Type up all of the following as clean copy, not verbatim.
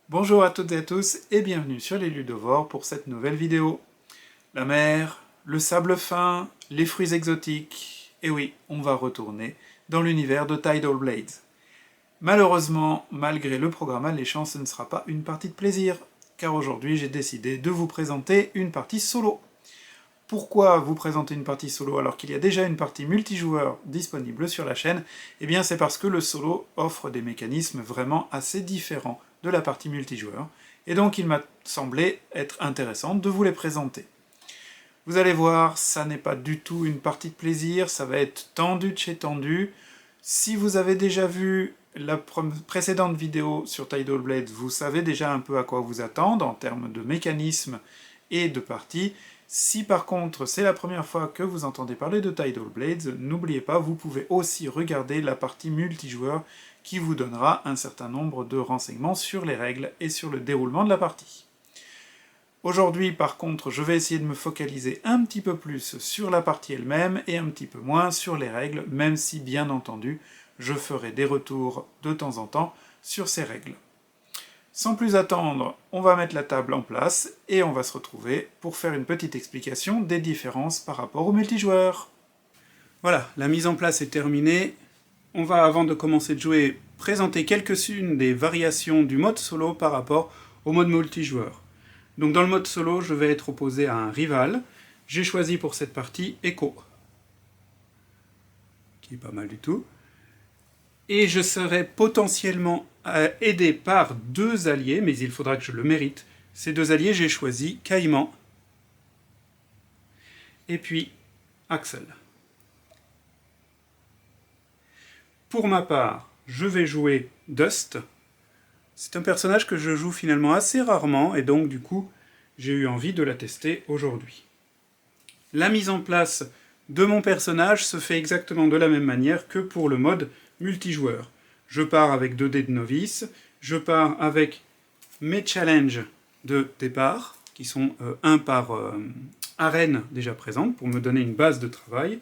Bonjour à toutes et à tous et bienvenue sur les Ludovores pour cette nouvelle vidéo. La mer, le sable fin, les fruits exotiques, et oui, on va retourner dans l'univers de Tidal Blades. Malheureusement, malgré le programme alléchant, ce ne sera pas une partie de plaisir, car aujourd'hui j'ai décidé de vous présenter une partie solo. Pourquoi vous présenter une partie solo alors qu'il y a déjà une partie multijoueur disponible sur la chaîne? Eh bien c'est parce que le solo offre des mécanismes vraiment assez différents de la partie multijoueur, et donc il m'a semblé être intéressant de vous les présenter. Vous allez voir, ça n'est pas du tout une partie de plaisir, ça va être tendu de chez tendu. Si vous avez déjà vu la précédente vidéo sur Tidal Blades, vous savez déjà un peu à quoi vous attendre en termes de mécanismes et de parties. Si par contre c'est la première fois que vous entendez parler de Tidal Blades, n'oubliez pas, vous pouvez aussi regarder la partie multijoueur qui vous donnera un certain nombre de renseignements sur les règles et sur le déroulement de la partie. Aujourd'hui par contre je vais essayer de me focaliser un petit peu plus sur la partie elle-même et un petit peu moins sur les règles, même si bien entendu je ferai des retours de temps en temps sur ces règles. Sans plus attendre, on va mettre la table en place et on va se retrouver pour faire une petite explication des différences par rapport au multijoueur. Voilà, la mise en place est terminée. On va, avant de commencer de jouer, présenter quelques-unes des variations du mode solo par rapport au mode multijoueur. Donc dans le mode solo, je vais être opposé à un rival. J'ai choisi pour cette partie Echo, qui est pas mal du tout. Et je serai potentiellement aidé par deux alliés, mais il faudra que je le mérite. Ces deux alliés, j'ai choisi Caïman et puis Axel. Pour ma part, je vais jouer Dust. C'est un personnage que je joue finalement assez rarement, et donc du coup, j'ai eu envie de la tester aujourd'hui. La mise en place de mon personnage se fait exactement de la même manière que pour le mode multijoueur. Je pars avec 2 dés de novice, je pars avec mes challenges de départ, qui sont un par arène déjà présente, pour me donner une base de travail,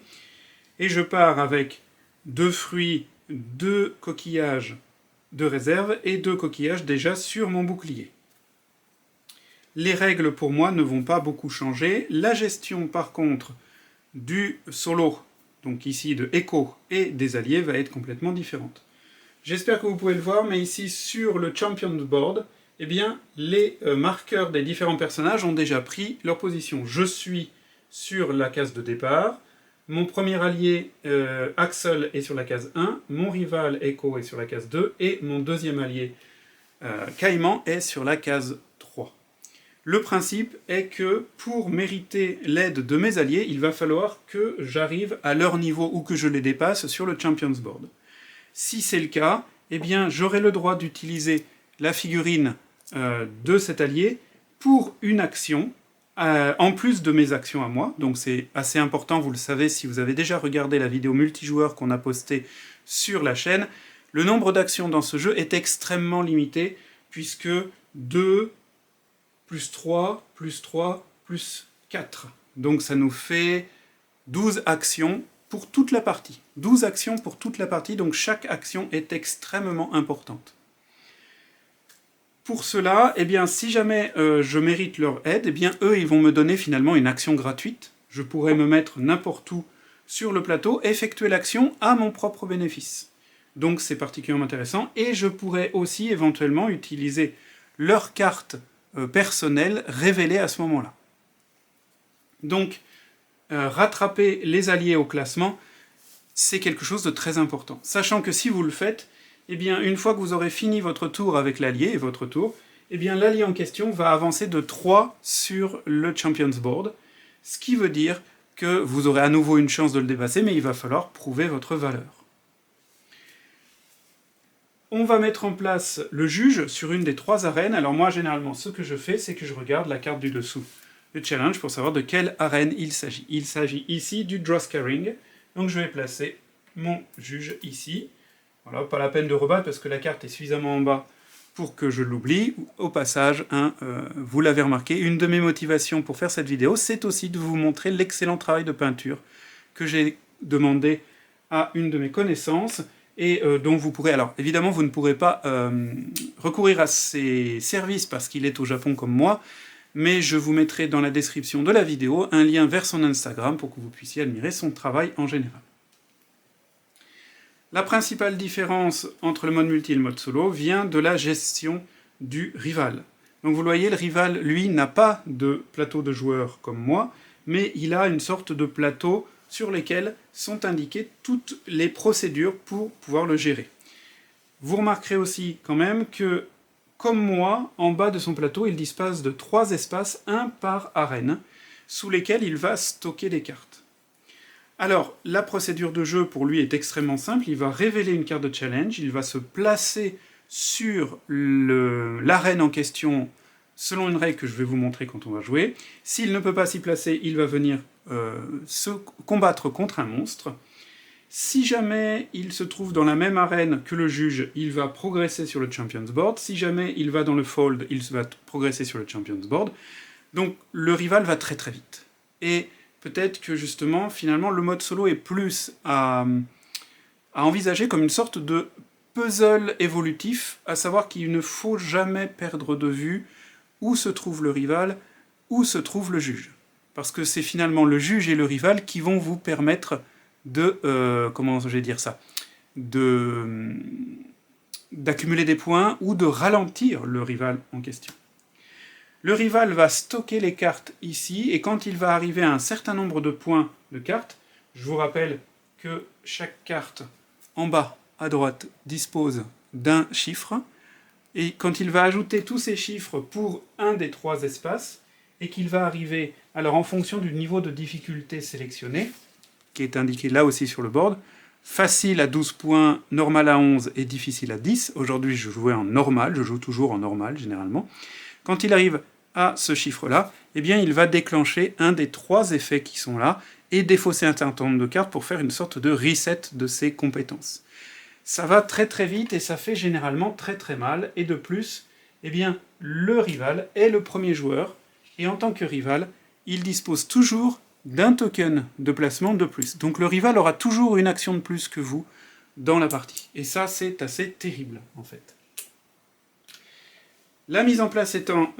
et je pars avec 2 fruits, 2 coquillages de réserve et 2 coquillages déjà sur mon bouclier. Les règles pour moi ne vont pas beaucoup changer. La gestion par contre du solo, donc ici de Echo et des alliés, va être complètement différente. J'espère que vous pouvez le voir, mais ici sur le Champions Board, eh bien, les marqueurs des différents personnages ont déjà pris leur position. Je suis sur la case de départ, mon premier allié Axel est sur la case 1, mon rival Echo est sur la case 2, et mon deuxième allié Caïman est sur la case 3. Le principe est que pour mériter l'aide de mes alliés, il va falloir que j'arrive à leur niveau ou que je les dépasse sur le Champions Board. Si c'est le cas, eh bien j'aurai le droit d'utiliser la figurine de cet allié pour une action, en plus de mes actions à moi. Donc c'est assez important, vous le savez si vous avez déjà regardé la vidéo multijoueur qu'on a postée sur la chaîne. Le nombre d'actions dans ce jeu est extrêmement limité, puisque 2, plus 3, plus 3, plus 4. Donc ça nous fait 12 actions pour toute la partie. 12 actions pour toute la partie, donc chaque action est extrêmement importante. Pour cela, eh bien, si jamais je mérite leur aide, eh bien, eux, ils vont me donner finalement une action gratuite. Je pourrais me mettre n'importe où sur le plateau, effectuer l'action à mon propre bénéfice. Donc c'est particulièrement intéressant, et je pourrais aussi éventuellement utiliser leur carte personnelle révélée à ce moment-là. Donc, rattraper les alliés au classement, c'est quelque chose de très important. Sachant que si vous le faites, eh bien, une fois que vous aurez fini votre tour avec l'allié et votre tour, eh bien, l'allié en question va avancer de 3 sur le Champions Board, ce qui veut dire que vous aurez à nouveau une chance de le dépasser, mais il va falloir prouver votre valeur. On va mettre en place le juge sur une des 3 arènes. Alors moi, généralement, ce que je fais, c'est que je regarde la carte du dessous, le challenge, pour savoir de quelle arène il s'agit. Il s'agit ici du Drawscaring, donc je vais placer mon juge ici. Voilà, pas la peine de rebattre parce que la carte est suffisamment en bas pour que je l'oublie. Au passage, vous l'avez remarqué, une de mes motivations pour faire cette vidéo, c'est aussi de vous montrer l'excellent travail de peinture que j'ai demandé à une de mes connaissances, et dont vous pourrez... Alors, évidemment, vous ne pourrez pas recourir à ses services parce qu'il est au Japon comme moi, mais je vous mettrai dans la description de la vidéo un lien vers son Instagram pour que vous puissiez admirer son travail en général. La principale différence entre le mode multi et le mode solo vient de la gestion du rival. Donc vous le voyez, le rival, lui, n'a pas de plateau de joueurs comme moi, mais il a une sorte de plateau sur lesquels sont indiquées toutes les procédures pour pouvoir le gérer. Vous remarquerez aussi quand même que, comme moi, en bas de son plateau, il dispose de 3 espaces, un par arène, sous lesquels il va stocker des cartes. Alors, la procédure de jeu pour lui est extrêmement simple, il va révéler une carte de challenge, il va se placer sur l'arène en question selon une règle que je vais vous montrer quand on va jouer. S'il ne peut pas s'y placer, il va venir se combattre contre un monstre. Si jamais il se trouve dans la même arène que le juge, il va progresser sur le Champions Board. Si jamais il va dans le Fold, il va progresser sur le Champions Board. Donc le rival va très très vite. Et peut-être que justement, finalement, le mode solo est plus à envisager comme une sorte de puzzle évolutif, à savoir qu'il ne faut jamais perdre de vue où se trouve le rival, où se trouve le juge. Parce que c'est finalement le juge et le rival qui vont vous permettre de... comment je vais dire ça, d'accumuler des points ou de ralentir le rival en question. Le rival va stocker les cartes ici, et quand il va arriver à un certain nombre de points de cartes, je vous rappelle que chaque carte en bas à droite dispose d'un chiffre, et quand il va ajouter tous ces chiffres pour un des 3 espaces, et qu'il va arriver, alors en fonction du niveau de difficulté sélectionné, qui est indiqué là aussi sur le board, facile à 12 points, normal à 11 et difficile à 10. Aujourd'hui, je jouais en normal, je joue toujours en normal généralement. Quand il arrive à ce chiffre-là, eh bien, il va déclencher un des 3 effets qui sont là et défausser un certain nombre de cartes pour faire une sorte de reset de ses compétences. Ça va très très vite et ça fait généralement très très mal. Et de plus, eh bien, le rival est le premier joueur et en tant que rival, il dispose toujours d'un token de placement de plus. Donc le rival aura toujours une action de plus que vous dans la partie. Et ça, c'est assez terrible, en fait. La mise en place étant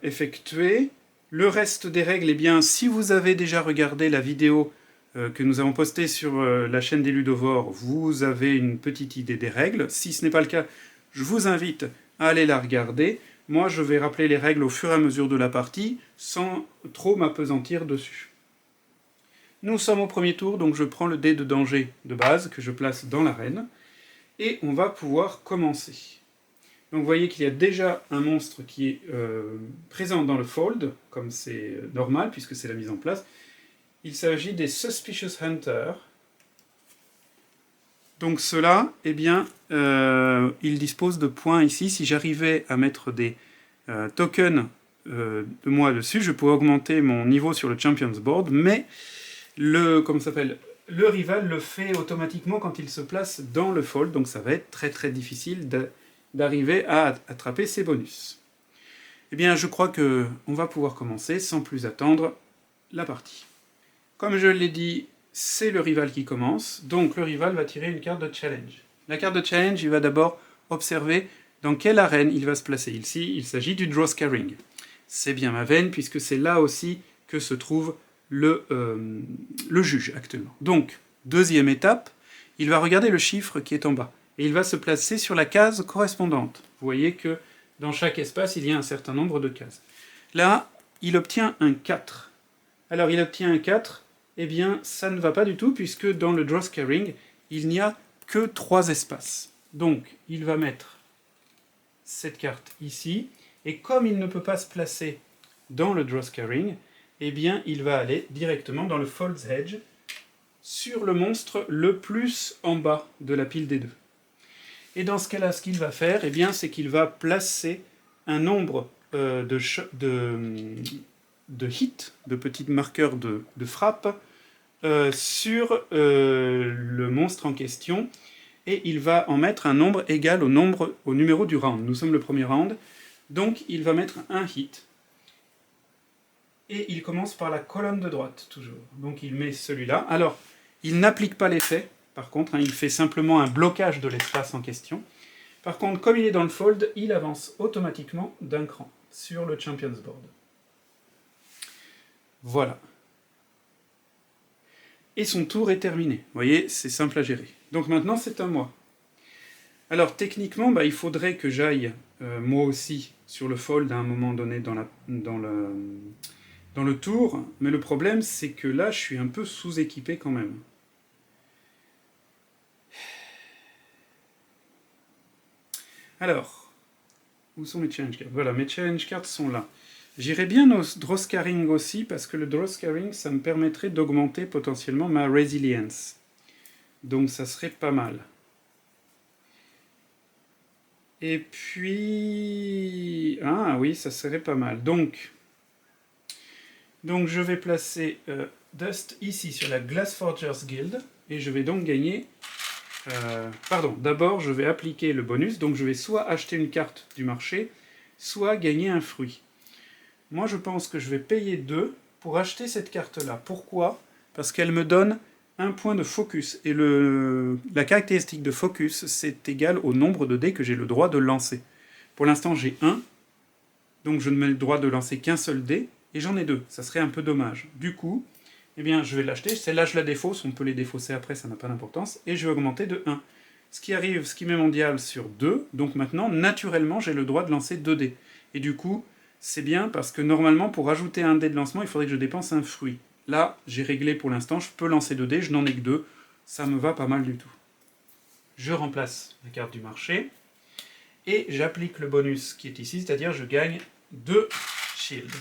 effectuée, le reste des règles, eh bien, si vous avez déjà regardé la vidéo que nous avons postée sur la chaîne des Ludovores, vous avez une petite idée des règles. Si ce n'est pas le cas, je vous invite à aller la regarder. Moi, je vais rappeler les règles au fur et à mesure de la partie, sans trop m'appesantir dessus. Nous sommes au premier tour, donc je prends le dé de danger de base, que je place dans l'arène, et on va pouvoir commencer. Donc vous voyez qu'il y a déjà un monstre qui est présent dans le fold, comme c'est normal, puisque c'est la mise en place. Il s'agit des Suspicious Hunters. Donc ceux-là, eh bien, ils disposent de points ici. Si j'arrivais à mettre des tokens de moi dessus, je pourrais augmenter mon niveau sur le Champions Board, mais le rival le fait automatiquement quand il se place dans le fold, donc ça va être très très difficile d'arriver à attraper ses bonus. Eh bien, je crois qu'on va pouvoir commencer sans plus attendre la partie. Comme je l'ai dit, c'est le rival qui commence, donc le rival va tirer une carte de challenge. La carte de challenge, il va d'abord observer dans quelle arène il va se placer. Ici, il s'agit du draw scaring. C'est bien ma veine, puisque c'est là aussi que se trouve le juge actuellement. Donc, deuxième étape, il va regarder le chiffre qui est en bas, et il va se placer sur la case correspondante. Vous voyez que dans chaque espace, il y a un certain nombre de cases. Là, il obtient un 4. Alors, il obtient un 4, eh bien, ça ne va pas du tout, puisque dans le draw scaring, il n'y a que 3 espaces. Donc, il va mettre cette carte ici, et comme il ne peut pas se placer dans le draw scaring, eh bien, il va aller directement dans le Fold's Edge, sur le monstre le plus en bas de la pile des 2. Et dans ce cas-là, ce qu'il va faire, eh bien, c'est qu'il va placer un nombre de hits, de petits marqueurs de frappe, sur le monstre en question, et il va en mettre un nombre égal au numéro du round. Nous sommes le premier round, donc il va mettre un hit, et il commence par la colonne de droite, toujours. Donc il met celui-là. Alors, il n'applique pas l'effet, Par contre, hein, il fait simplement un blocage de l'espace en question. Par contre, comme il est dans le fold, il avance automatiquement d'un cran sur le Champions Board. Voilà. Et son tour est terminé. Vous voyez, c'est simple à gérer. Donc maintenant, c'est à moi. Alors techniquement, il faudrait que j'aille moi aussi sur le fold à un moment donné dans le tour, mais le problème c'est que là je suis un peu sous-équipé quand même. Alors, où sont mes challenge cards? Voilà, mes challenge cards sont là. J'irai bien au draw scaring aussi, parce que le draw scaring, ça me permettrait d'augmenter potentiellement ma resilience. Donc ça serait pas mal. Et puis... Ah oui, ça serait pas mal. Donc je vais placer Dust ici sur la Glass Forgers Guild, et je vais donc gagner... pardon, d'abord je vais appliquer le bonus, donc je vais soit acheter une carte du marché, soit gagner un fruit. Moi je pense que je vais payer 2 pour acheter cette carte-là. Pourquoi? Parce qu'elle me donne un point de focus, et la caractéristique de focus, c'est égal au nombre de dés que j'ai le droit de lancer. Pour l'instant j'ai 1, donc je ne mets le droit de lancer qu'un seul dé, et j'en ai 2, ça serait un peu dommage. Du coup, eh bien, je vais l'acheter, celle-là je la défausse, on peut les défausser après, ça n'a pas d'importance, et je vais augmenter de 1. Ce qui arrive, ce qui met mondial sur 2, donc maintenant, naturellement, j'ai le droit de lancer 2 dés. Et du coup, c'est bien, parce que normalement, pour ajouter un dé de lancement, il faudrait que je dépense un fruit. Là, j'ai réglé pour l'instant, je peux lancer 2 dés, je n'en ai que 2, ça me va pas mal du tout. Je remplace la carte du marché, et j'applique le bonus qui est ici, c'est-à-dire je gagne 2 shields.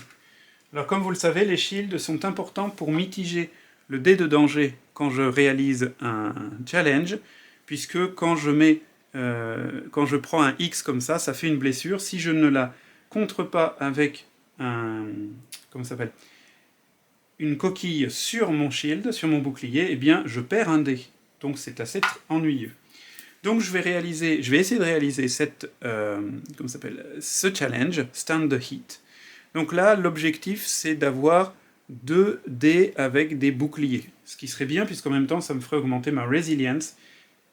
Alors comme vous le savez, les shields sont importants pour mitiger le dé de danger quand je réalise un challenge, puisque quand je prends un X comme ça, ça fait une blessure. Si je ne la contre pas avec une coquille sur mon shield, sur mon bouclier, eh bien je perds un dé. Donc c'est assez ennuyeux. Donc je vais essayer de réaliser ce challenge, Stand the Heat. Donc là, l'objectif, c'est d'avoir 2 dés avec des boucliers. Ce qui serait bien, puisqu'en même temps, ça me ferait augmenter ma resilience,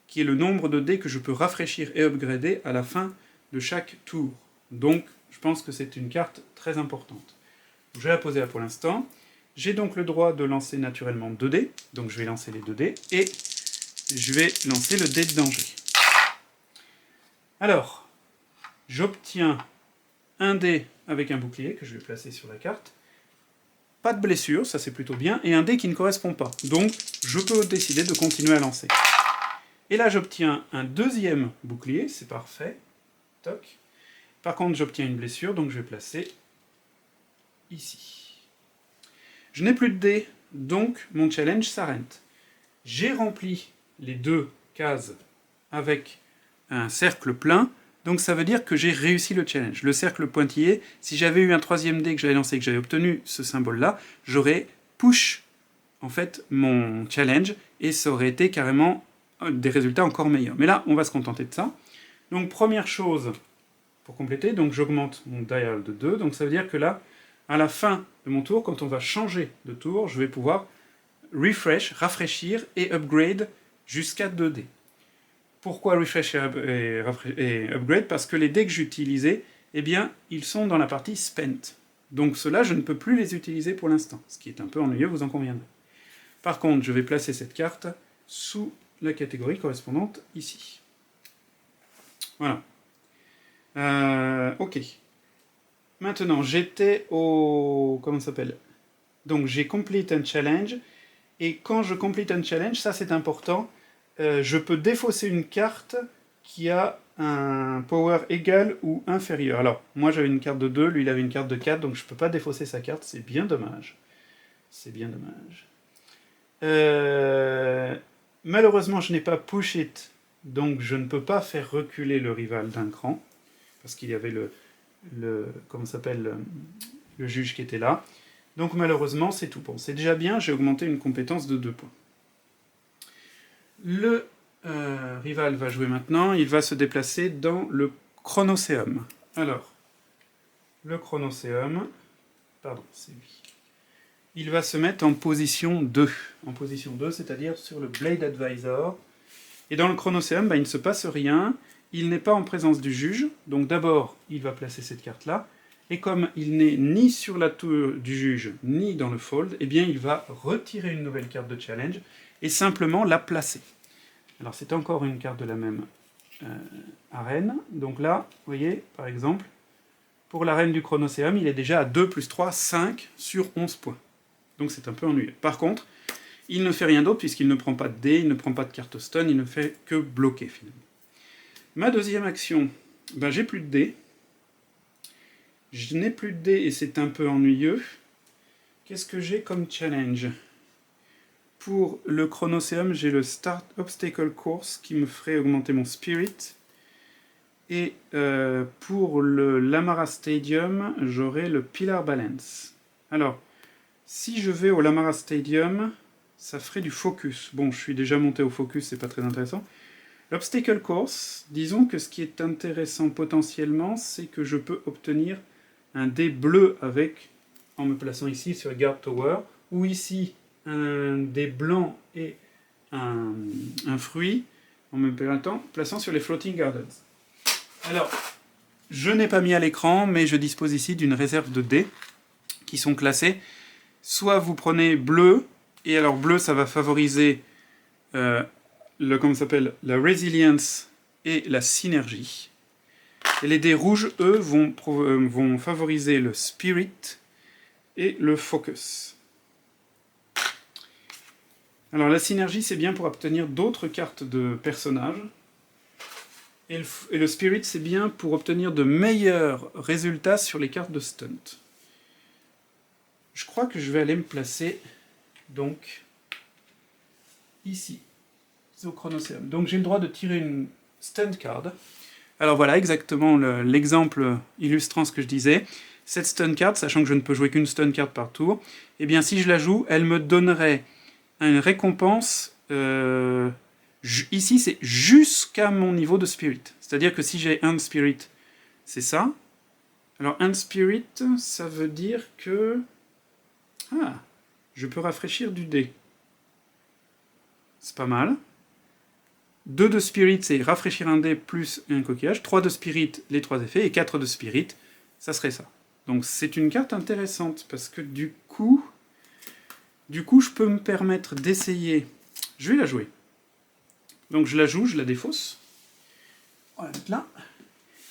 qui est le nombre de dés que je peux rafraîchir et upgrader à la fin de chaque tour. Donc, je pense que c'est une carte très importante. Je vais la poser là pour l'instant. J'ai donc le droit de lancer naturellement 2 dés. Donc je vais lancer les 2 dés. Et je vais lancer le dé de danger. Alors, j'obtiens un dé avec un bouclier que je vais placer sur la carte. Pas de blessure, ça c'est plutôt bien, et un dé qui ne correspond pas. Donc, je peux décider de continuer à lancer. Et là, j'obtiens un deuxième bouclier, c'est parfait. Toc. Par contre, j'obtiens une blessure, donc je vais placer ici. Je n'ai plus de dés, donc mon challenge s'arrête. J'ai rempli les 2 cases avec un cercle plein, donc ça veut dire que j'ai réussi le challenge. Le cercle pointillé, si j'avais eu un 3e dé que j'avais lancé et que j'avais obtenu ce symbole-là, j'aurais push en fait mon challenge et ça aurait été carrément des résultats encore meilleurs. Mais là, on va se contenter de ça. Donc première chose pour compléter, donc j'augmente mon dial de 2, donc ça veut dire que là, à la fin de mon tour, quand on va changer de tour, je vais pouvoir rafraîchir et upgrade jusqu'à 2 dés. Pourquoi refresh et upgrade? Parce que les dés que j'utilisais, eh bien, ils sont dans la partie spent. Donc ceux-là, je ne peux plus les utiliser pour l'instant, ce qui est un peu ennuyeux, vous en conviendrez. Par contre, je vais placer cette carte sous la catégorie correspondante ici. Voilà. Ok. Maintenant, j'étais au... Comment ça s'appelle? Donc j'ai complete un challenge, et quand je complete un challenge, ça c'est important, je peux défausser une carte qui a un power égal ou inférieur. Alors, moi j'avais une carte de 2, lui il avait une carte de 4, donc je ne peux pas défausser sa carte, c'est bien dommage. C'est bien dommage. Malheureusement, je n'ai pas push it, donc je ne peux pas faire reculer le rival d'un cran, parce qu'il y avait comment s'appelle, le juge qui était là. Donc malheureusement, c'est tout. Bon, c'est déjà bien, j'ai augmenté une compétence de 2 points. Le rival va jouer maintenant, il va se déplacer dans le Chronoséum. Alors, le Chronoséum, pardon, c'est lui. Il va se mettre en position 2. En position 2, c'est-à-dire sur le Blade Advisor. Et dans le chronoséum, il ne se passe rien, il n'est pas en présence du juge, donc d'abord, il va placer cette carte-là, et comme il n'est ni sur la tour du juge, ni dans le fold, eh bien il va retirer une nouvelle carte de challenge, et simplement la placer. Alors c'est encore une carte de la même arène, donc là, vous voyez, par exemple, pour l'arène du chronoséum, il est déjà à 2 plus 3, 5 sur 11 points. Donc c'est un peu ennuyeux. Par contre, il ne fait rien d'autre puisqu'il ne prend pas de dés, il ne prend pas de carte stun, il ne fait que bloquer finalement. Ma deuxième action, j'ai plus de dés. Je n'ai plus de dés et c'est un peu ennuyeux. Qu'est-ce que j'ai comme challenge? Pour le chronoséum, j'ai le Start Obstacle Course qui me ferait augmenter mon Spirit. Et pour le Lamara Stadium, j'aurai le Pillar Balance. Alors, si je vais au Lamara Stadium, ça ferait du focus. Bon, je suis déjà monté au focus, c'est pas très intéressant. L'Obstacle Course, disons que ce qui est intéressant potentiellement, c'est que je peux obtenir un dé bleu avec, en me plaçant ici sur le Guard Tower, ou ici un dé blanc et un fruit, en me plaçant sur les Floating Gardens. Alors, je n'ai pas mis à l'écran, mais je dispose ici d'une réserve de dés qui sont classés. Soit vous prenez bleu, et alors bleu, ça va favoriser la resilience et la synergie. Et les dés rouges, eux, vont favoriser le spirit et le focus. Alors la synergie, c'est bien pour obtenir d'autres cartes de personnages. Et le spirit, c'est bien pour obtenir de meilleurs résultats sur les cartes de stunt. Je crois que je vais aller me placer, donc, ici, au chronoséum. Donc j'ai le droit de tirer une stunt card. Alors voilà exactement l'exemple illustrant ce que je disais. Cette stun card, sachant que je ne peux jouer qu'une stun card par tour, eh bien si je la joue, elle me donnerait une récompense... ici, c'est jusqu'à mon niveau de spirit. C'est-à-dire que si j'ai un spirit, c'est ça. Alors un spirit, ça veut dire que... je peux rafraîchir du dé. C'est pas mal. 2 de spirit, c'est rafraîchir un dé plus un coquillage. 3 de spirit, les 3 effets. Et 4 de spirit, ça serait ça. Donc c'est une carte intéressante, parce que du coup, je peux me permettre d'essayer... Je vais la jouer. Donc je la joue, je la défausse. On va la mettre là.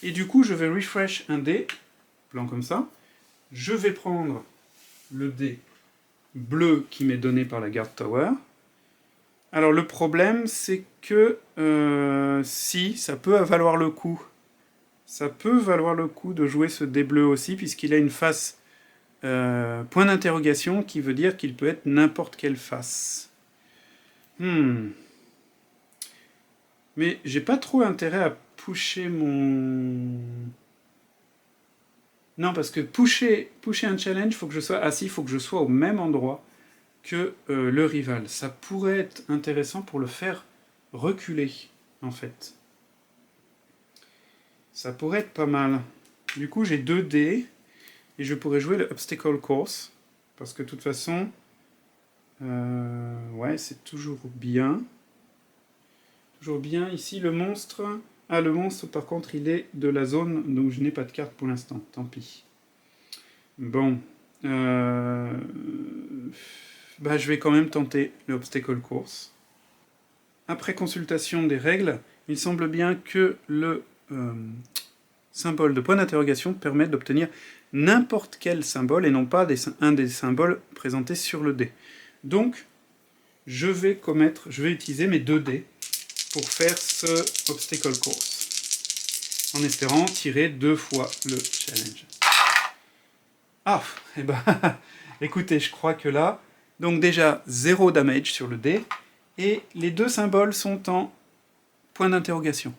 Et du coup, je vais refresh un dé, blanc comme ça. Je vais prendre le dé bleu qui m'est donné par la Guard Tower. Alors le problème, c'est que si, ça peut valoir le coup. Ça peut valoir le coup de jouer ce dé bleu aussi, puisqu'il a une face point d'interrogation, qui veut dire qu'il peut être n'importe quelle face. Mais j'ai pas trop intérêt à pusher mon... Non, parce que pusher un challenge, il faut que je sois assis, il faut que je sois au même endroit que le rival. Ça pourrait être intéressant pour le faire reculer, en fait. Ça pourrait être pas mal. Du coup, j'ai 2 dés, et je pourrais jouer le Obstacle Course, parce que de toute façon, ouais, c'est toujours bien. Toujours bien. Ici, le monstre... le monstre, par contre, il est de la zone, donc je n'ai pas de carte pour l'instant. Tant pis. Bon. Je vais quand même tenter le Obstacle Course. Après consultation des règles, il semble bien que le symbole de point d'interrogation permet d'obtenir n'importe quel symbole et non pas un des symboles présentés sur le dé. Donc, je vais utiliser mes 2 dés pour faire ce Obstacle Course, en espérant tirer 2 fois le challenge. Écoutez, je crois que là, donc déjà 0 damage sur le dé, et les 2 symboles sont en point d'interrogation.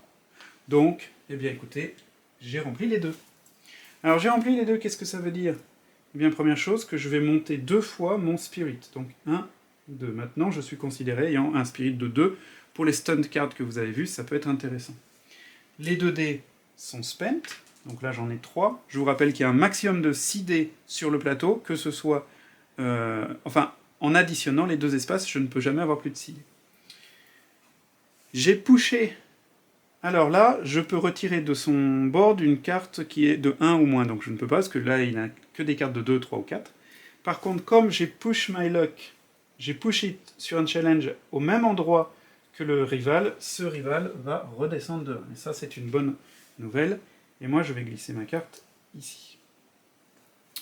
Donc, écoutez, j'ai rempli les 2. Alors j'ai rempli les 2, qu'est-ce que ça veut dire? Eh bien, première chose, que je vais monter 2 fois mon spirit. Donc 1, 2. Maintenant, je suis considéré ayant un spirit de 2. Pour les stunt cards que vous avez vus, ça peut être intéressant. Les 2 dés sont spent, donc là j'en ai 3. Je vous rappelle qu'il y a un maximum de 6 dés sur le plateau, que ce soit... en additionnant les 2 espaces, je ne peux jamais avoir plus de 6 dés. J'ai pushé. Alors là, je peux retirer de son board une carte qui est de 1 ou moins. Donc je ne peux pas, parce que là, il n'a que des cartes de 2, 3 ou 4. Par contre, comme j'ai push my luck, j'ai push it sur un challenge au même endroit que le rival, ce rival va redescendre de 1. Et ça, c'est une bonne nouvelle. Et moi, je vais glisser ma carte ici.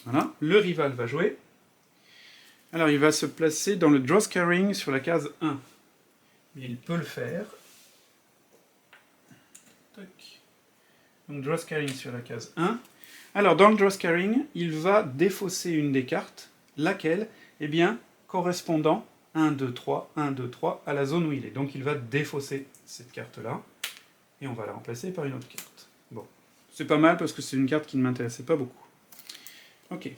Voilà, le rival va jouer. Alors, il va se placer dans le draw scaring sur la case 1. Il peut le faire. Tac. Donc, draw scaring sur la case 1. Alors, dans le draw scaring, il va défausser une des cartes, laquelle, eh bien, correspondant 1, 2, 3, 1, 2, 3 à la zone où il est. Donc, il va défausser cette carte-là, et on va la remplacer par une autre carte. Bon, c'est pas mal parce que c'est une carte qui ne m'intéressait pas beaucoup. Ok.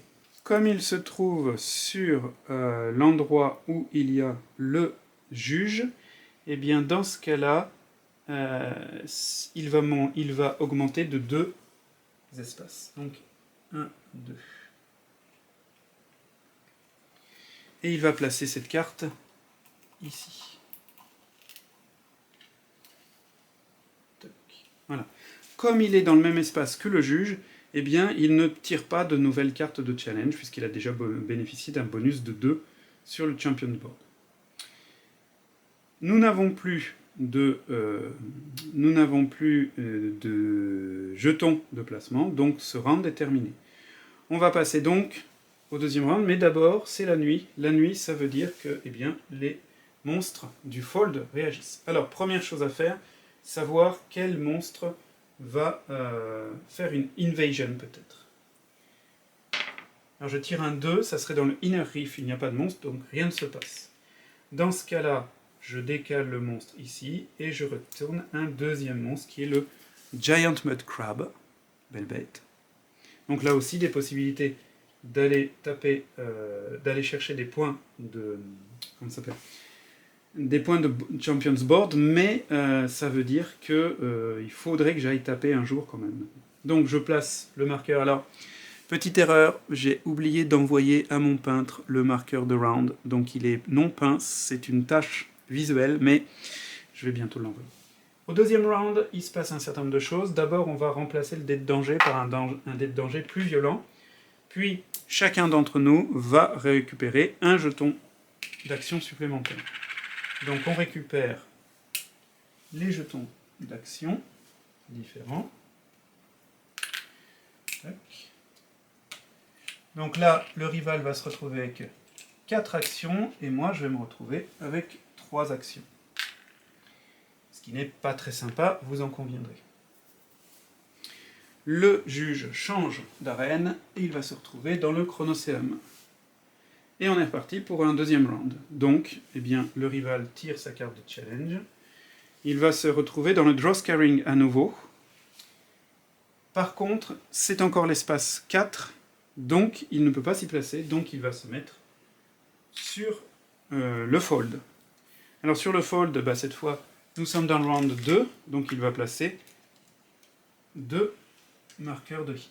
Comme il se trouve sur l'endroit où il y a le juge, eh bien, dans ce cas-là, il va augmenter de 2 espaces. Donc, 1, 2. Et il va placer cette carte ici. Voilà. Comme il est dans le même espace que le juge, eh bien, il ne tire pas de nouvelles cartes de challenge, puisqu'il a déjà bénéficié d'un bonus de 2 sur le Champions Board. Nous n'avons plus de jetons de placement, donc ce round est terminé. On va passer donc au deuxième round, mais d'abord, c'est la nuit. La nuit, ça veut dire que eh bien, les monstres du fold réagissent. Alors, première chose à faire, savoir quel monstre va faire une invasion, peut-être. Alors, je tire un 2, ça serait dans le inner reef, il n'y a pas de monstre, donc rien ne se passe. Dans ce cas-là, je décale le monstre ici, et je retourne un deuxième monstre, qui est le Giant Mud Crab. Belle bête. Donc là aussi, des possibilités d'aller taper, d'aller chercher des points de... Comment ça s'appelle ? Des points de Champions Board, mais ça veut dire que il faudrait que j'aille taper un jour quand même. Donc je place le marqueur. Alors, petite erreur, j'ai oublié d'envoyer à mon peintre le marqueur de round, donc il est non pince, c'est une tâche visuelle, mais je vais bientôt l'envoyer. Au deuxième round, il se passe un certain nombre de choses. D'abord, on va remplacer le dé de danger par un dé de danger plus violent, puis chacun d'entre nous va récupérer un jeton d'action supplémentaire. Donc on récupère les jetons d'action différents. Tac. Donc là, le rival va se retrouver avec 4 actions, et moi je vais me retrouver avec 3 actions. Ce qui n'est pas très sympa, vous en conviendrez. Le juge change d'arène, et il va se retrouver dans le Chronoséum. Et on est reparti pour un deuxième round. Donc, eh bien, le rival tire sa carte de challenge. Il va se retrouver dans le draw scaring à nouveau. Par contre, c'est encore l'espace 4, donc il ne peut pas s'y placer, donc il va se mettre sur le fold. Alors sur le fold, bah, cette fois, nous sommes dans le round 2, donc il va placer 2 marqueurs de hit.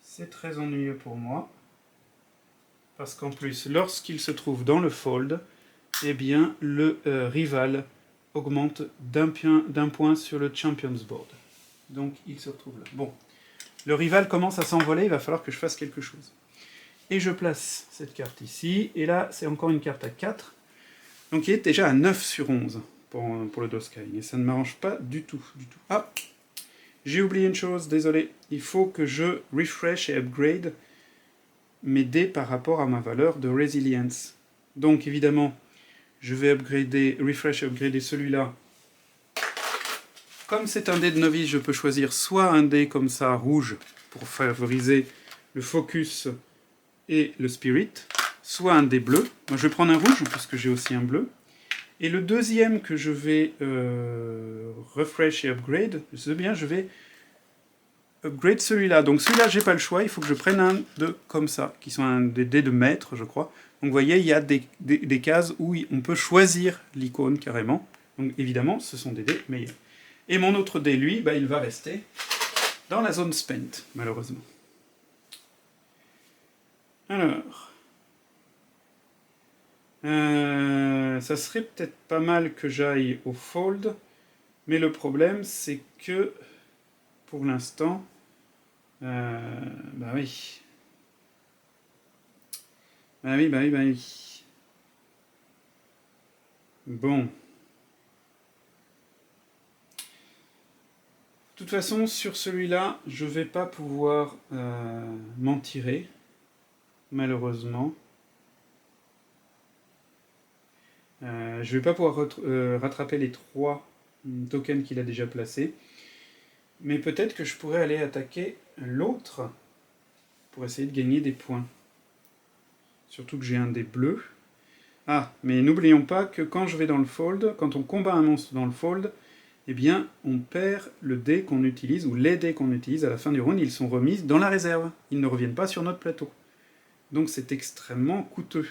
C'est très ennuyeux pour moi, parce qu'en plus, lorsqu'il se trouve dans le fold, eh bien, le rival augmente d'un point sur le Champions Board. Donc, il se retrouve là. Bon, le rival commence à s'envoler, il va falloir que je fasse quelque chose. Et je place cette carte ici, et là, c'est encore une carte à 4. Donc, il est déjà à 9 sur 11 pour le Doskai, et ça ne m'arrange pas du tout. Ah, j'ai oublié une chose, désolé. Il faut que je refresh et upgrade mes dés par rapport à ma valeur de Resilience. Donc, évidemment, je vais refresh et upgrader celui-là. Comme c'est un dé de novice, je peux choisir soit un dé comme ça, rouge, pour favoriser le focus et le spirit, soit un dé bleu. Moi, je vais prendre un rouge, puisque j'ai aussi un bleu. Et le deuxième que je vais refresh et upgrade, je vais upgrade celui-là. Donc celui-là, j'ai pas le choix, il faut que je prenne un de comme ça, qui sont des dés de maître, je crois. Donc vous voyez, il y a des cases où on peut choisir l'icône carrément. Donc évidemment, ce sont des dés meilleurs. Et mon autre dé, lui, bah, il va rester dans la zone spent, malheureusement. Alors... Ça serait peut-être pas mal que j'aille au fold, mais le problème c'est que pour l'instant, bah oui. Bah oui, bah oui, bah oui. Bon. De toute façon, sur celui-là, je vais pas pouvoir m'en tirer, malheureusement. Je vais pas pouvoir rattraper les 3 tokens qu'il a déjà placés. Mais peut-être que je pourrais aller attaquer l'autre pour essayer de gagner des points. Surtout que j'ai un dé bleu. Ah, mais n'oublions pas que quand je vais dans le fold, quand on combat un monstre dans le fold, eh bien, on perd le dé qu'on utilise, ou les dés qu'on utilise à la fin du round, ils sont remis dans la réserve. Ils ne reviennent pas sur notre plateau. Donc c'est extrêmement coûteux.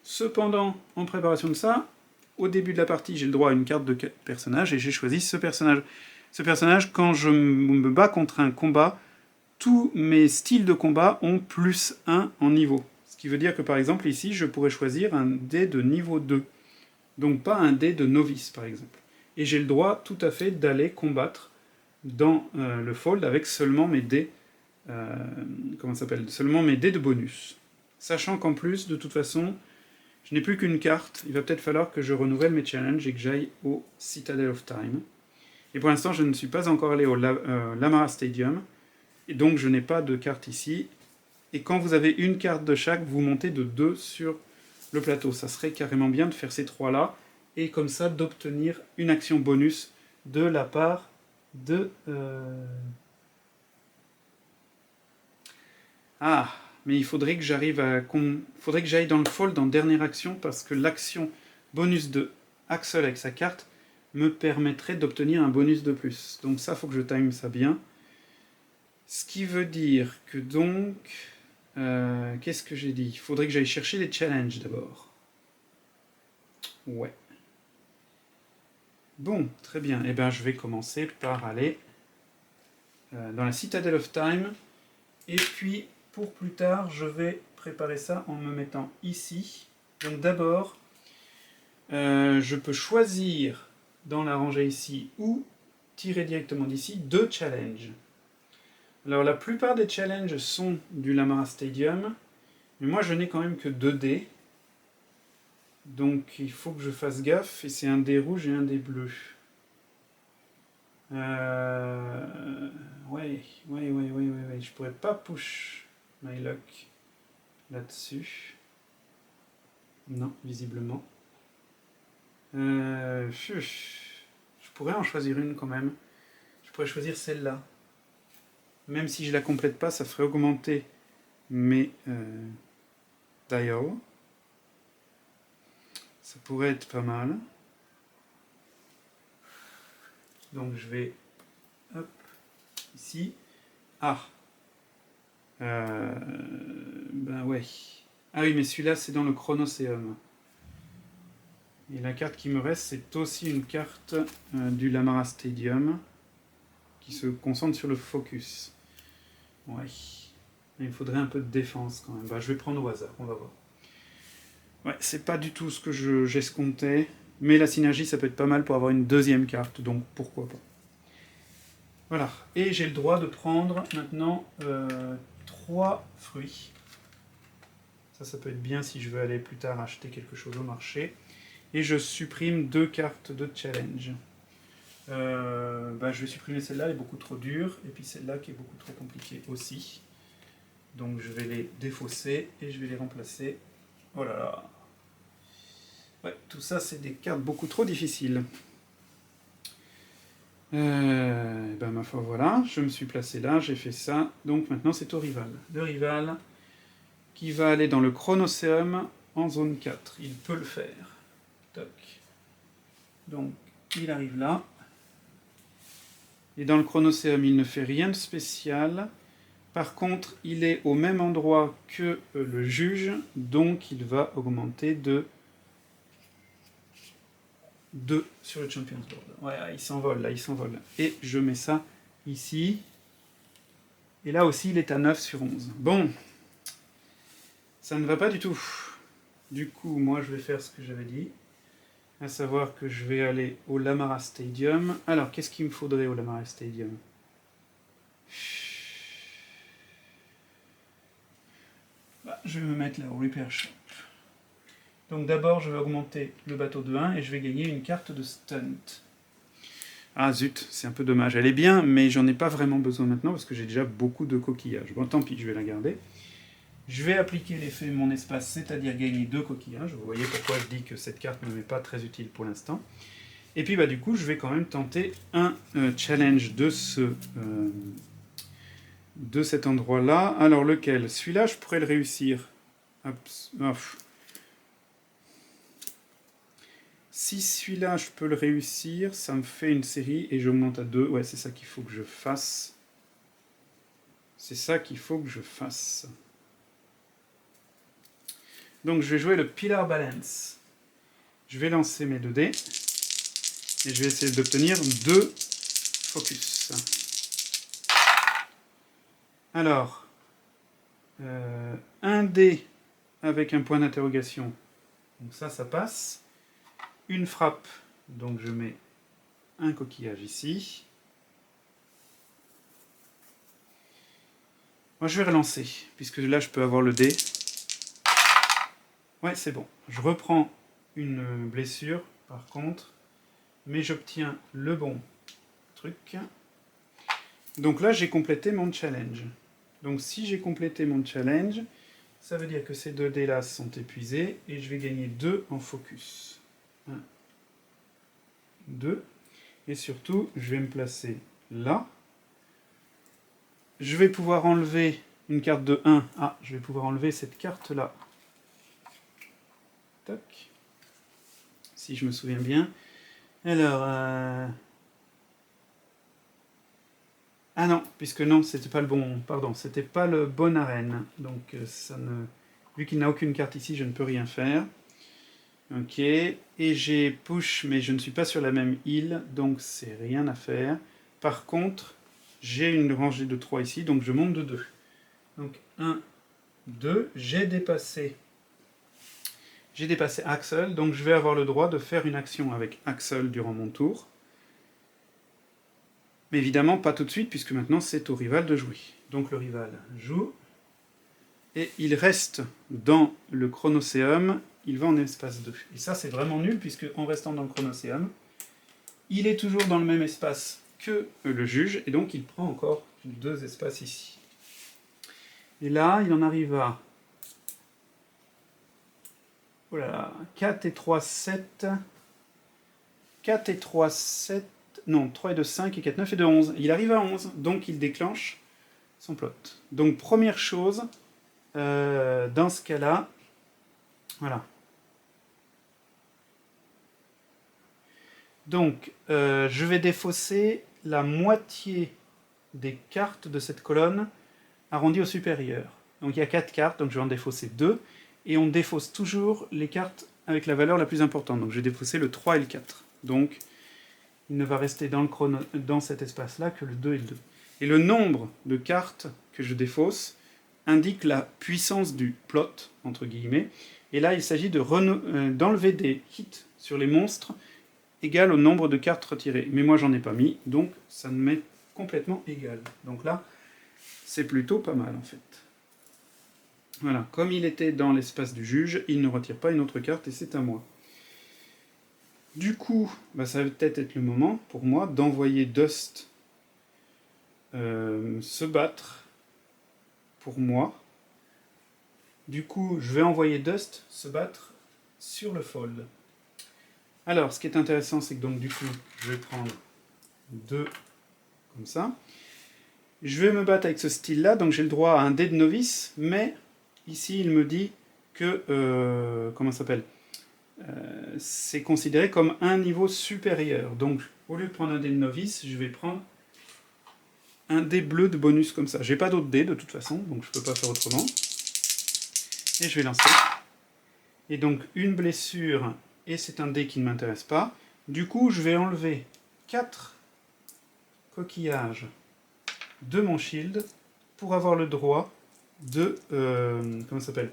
Cependant, en préparation de ça, au début de la partie, j'ai le droit à une carte de personnage, et j'ai choisi ce personnage. Ce personnage, quand je me bats contre un combat, tous mes styles de combat ont plus 1 en niveau. Ce qui veut dire que par exemple ici, je pourrais choisir un dé de niveau 2. Donc pas un dé de novice par exemple. Et j'ai le droit tout à fait d'aller combattre dans le fold avec seulement mes dés. Comment ça s'appelle ? Seulement mes dés de bonus. Sachant qu'en plus, de toute façon, je n'ai plus qu'une carte. Il va peut-être falloir que je renouvelle mes challenges et que j'aille au Citadel of Time. Et pour l'instant, je ne suis pas encore allé au Lamara Stadium. Et donc, je n'ai pas de carte ici. Et quand vous avez une carte de chaque, vous montez de 2 sur le plateau. Ça serait carrément bien de faire ces 3-là. Et comme ça, d'obtenir une action bonus de la part de... Ah, mais il faudrait que j'arrive à... faudrait que j'aille dans le fold en dernière action, parce que l'action bonus de Axel avec sa carte me permettrait d'obtenir un bonus de plus. Donc ça, il faut que je time ça bien. Ce qui veut dire que donc... qu'est-ce que j'ai dit ? Il faudrait que j'aille chercher les challenges d'abord. Ouais. Bon, très bien. Eh bien, je vais commencer par aller dans la Citadel of Time. Et puis, pour plus tard, je vais préparer ça en me mettant ici. Donc d'abord, je peux choisir dans la rangée ici ou tirer directement d'ici 2 challenges. Alors la plupart des challenges sont du Lamara Stadium, mais moi je n'ai quand même que 2 dés. Donc il faut que je fasse gaffe, et c'est un dé rouge et un dé bleu. Ouais, je pourrais pas push my luck là-dessus. Non, visiblement. Je pourrais en choisir une quand même. Je pourrais choisir celle-là. Même si je la complète pas, ça ferait augmenter mes dials. Ça pourrait être pas mal. Donc je vais... Hop. Ici. Ah. Ben ouais. Ah oui, mais celui-là, c'est dans le Chronoséum. Et la carte qui me reste, c'est aussi une carte du Lamara Stadium, qui se concentre sur le focus. Ouais. Il me faudrait un peu de défense quand même. Bah, je vais prendre au hasard, on va voir. Ouais, c'est pas du tout ce que j'escomptais, mais la synergie, ça peut être pas mal pour avoir une deuxième carte, donc pourquoi pas. Voilà. Et j'ai le droit de prendre maintenant 3 fruits. Ça peut être bien si je veux aller plus tard acheter quelque chose au marché. Et je supprime 2 cartes de challenge. Je vais supprimer celle-là, elle est beaucoup trop dure, et puis celle-là qui est beaucoup trop compliquée aussi. Donc je vais les défausser et je vais les remplacer. Oh là là. Ouais, tout ça c'est des cartes beaucoup trop difficiles. Ma foi, voilà, je me suis placé là, j'ai fait ça. Donc maintenant c'est au rival. Le rival qui va aller dans le Chronoséum en zone 4. Il peut le faire. Toc. Donc il arrive là. Et dans le Chronoséum, il ne fait rien de spécial. Par contre, il est au même endroit que le juge, donc il va augmenter de 2 sur le Champions Board. Ouais, il s'envole, là, il s'envole. Et je mets ça ici. Et là aussi, il est à 9 sur 11. Bon, ça ne va pas du tout. Du coup, moi, je vais faire ce que j'avais dit. À savoir que je vais aller au Lamara Stadium. Alors, qu'est-ce qu'il me faudrait au Lamara Stadium? Bah, je vais me mettre là au Repair Shop. Donc d'abord, je vais augmenter le bateau de 1 et je vais gagner une carte de stunt. Ah zut, c'est un peu dommage. Elle est bien, mais j'en ai pas vraiment besoin maintenant parce que j'ai déjà beaucoup de coquillages. Bon, tant pis, je vais la garder. Je vais appliquer l'effet mon espace, c'est-à-dire gagner 2 coquillages. Vous voyez pourquoi je dis que cette carte ne m'est pas très utile pour l'instant. Et puis bah du coup, je vais quand même tenter un challenge de cet endroit-là. Alors lequel? Celui-là, je pourrais le réussir. Si celui-là, je peux le réussir, ça me fait une série et j'augmente à 2. Ouais, c'est ça qu'il faut que je fasse. C'est ça qu'il faut que je fasse. Donc je vais jouer le Pillar Balance. Je vais lancer mes 2 dés. Et je vais essayer d'obtenir 2 focus. Alors, un dé avec un point d'interrogation. Donc ça passe. Une frappe, donc je mets un coquillage ici. Moi je vais relancer, puisque là je peux avoir le dé. Ouais, c'est bon. Je reprends une blessure, par contre, mais j'obtiens le bon truc. Donc là j'ai complété mon challenge. Donc si j'ai complété mon challenge, ça veut dire que ces 2 dés là sont épuisés, et je vais gagner 2 en focus. 1, 2, et surtout, je vais me placer là. Je vais pouvoir enlever une carte de 1. Ah, je vais pouvoir enlever cette carte-là. Toc. Si je me souviens bien. Alors... Ah non, puisque non, c'était pas le bon... Pardon, c'était pas le bon arène. Donc ça ne... Vu qu'il n'a aucune carte ici, je ne peux rien faire. Ok, et j'ai push, mais je ne suis pas sur la même île, donc c'est rien à faire. Par contre, j'ai une rangée de 3 ici, donc je monte de 2. Donc 1, 2, j'ai dépassé Axel, donc je vais avoir le droit de faire une action avec Axel durant mon tour. Mais évidemment, pas tout de suite, puisque maintenant c'est au rival de jouer. Donc le rival joue, et il reste dans le chronocéum, il va en espace 2. Et ça, c'est vraiment nul, puisque en restant dans le chronocéum, il est toujours dans le même espace que le juge, et donc il prend encore 2 espaces ici. Et là, il en arrive à... Oh là là, 4 et 3, 7... 4 et 3, 7... Non, 3 et 2, 5, et 4, 9 et 2, 11. Il arrive à 11, donc il déclenche son plot. Donc première chose, dans ce cas-là, voilà. Donc, je vais défausser la moitié des cartes de cette colonne arrondie au supérieur. Donc il y a 4 cartes, donc je vais en défausser 2, et on défausse toujours les cartes avec la valeur la plus importante. Donc je vais défausser le 3 et le 4. Donc il ne va rester dans cet espace-là que le 2 et le 2. Et le nombre de cartes que je défausse indique la puissance du plot, entre guillemets. Et là, il s'agit d'enlever des hits sur les monstres égal au nombre de cartes retirées. Mais moi, j'en ai pas mis, donc ça me met complètement égal. Donc là, c'est plutôt pas mal, en fait. Voilà, comme il était dans l'espace du juge, il ne retire pas une autre carte, et c'est à moi. Du coup, bah, ça va peut-être être le moment, pour moi, d'envoyer Dust se battre pour moi. Du coup, je vais envoyer Dust se battre sur le fold. Alors, ce qui est intéressant, c'est que donc du coup, je vais prendre 2 comme ça. Je vais me battre avec ce style-là, donc j'ai le droit à un dé de novice, mais ici, il me dit que... comment ça s'appelle c'est considéré comme un niveau supérieur. Donc, au lieu de prendre un dé de novice, je vais prendre un dé bleu de bonus comme ça. J'ai pas d'autres dés, de toute façon, donc je peux pas faire autrement. Et je vais lancer. Et donc, une blessure... et c'est un dé qui ne m'intéresse pas. Du coup, je vais enlever 4 coquillages de mon shield pour avoir le droit de... comment ça s'appelle ?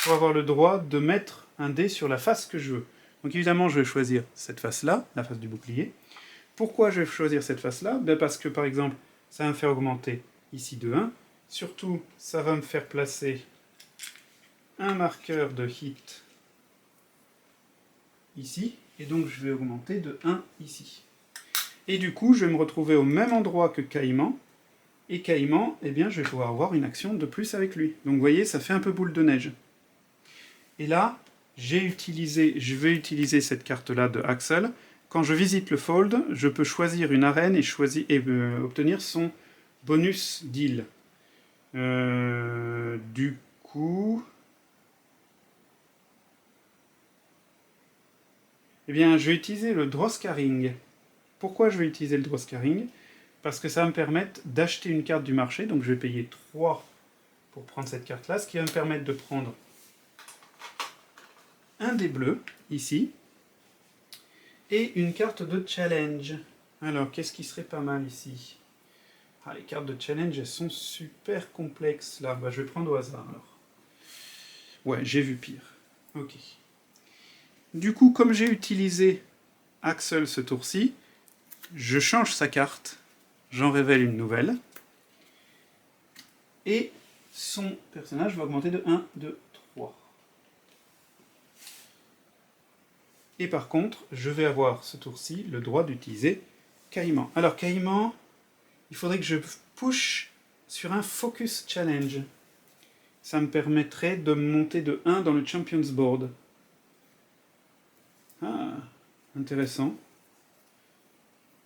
Pour avoir le droit de mettre un dé sur la face que je veux. Donc évidemment, je vais choisir cette face-là, la face du bouclier. Pourquoi je vais choisir cette face-là? Ben parce que, par exemple, ça va me faire augmenter ici de 1. Surtout, ça va me faire placer un marqueur de hit ici. Et donc, je vais augmenter de 1 ici. Et du coup, je vais me retrouver au même endroit que Caïman. Et Caïman, eh bien, je vais pouvoir avoir une action de plus avec lui. Donc, vous voyez, ça fait un peu boule de neige. Et là, je vais utiliser cette carte-là de Axel. Quand je visite le fold, je peux choisir une arène et obtenir son bonus deal. Du coup... Eh bien, je vais utiliser le draw scaring. Pourquoi je vais utiliser le draw scaring? Parce que ça va me permettre d'acheter une carte du marché. Donc je vais payer 3 pour prendre cette carte-là, ce qui va me permettre de prendre un des bleus, ici, et une carte de challenge. Alors, qu'est-ce qui serait pas mal ici? Ah, les cartes de challenge, elles sont super complexes, là. Bah, je vais prendre au hasard, alors. Ouais, j'ai vu pire. Ok. Du coup, comme j'ai utilisé Axel ce tour-ci, je change sa carte, j'en révèle une nouvelle, et son personnage va augmenter de 1, 2, 3. Et par contre, je vais avoir ce tour-ci le droit d'utiliser Caïman. Alors Caïman, il faudrait que je push sur un Focus Challenge. Ça me permettrait de monter de 1 dans le Champions Board. Ah, intéressant.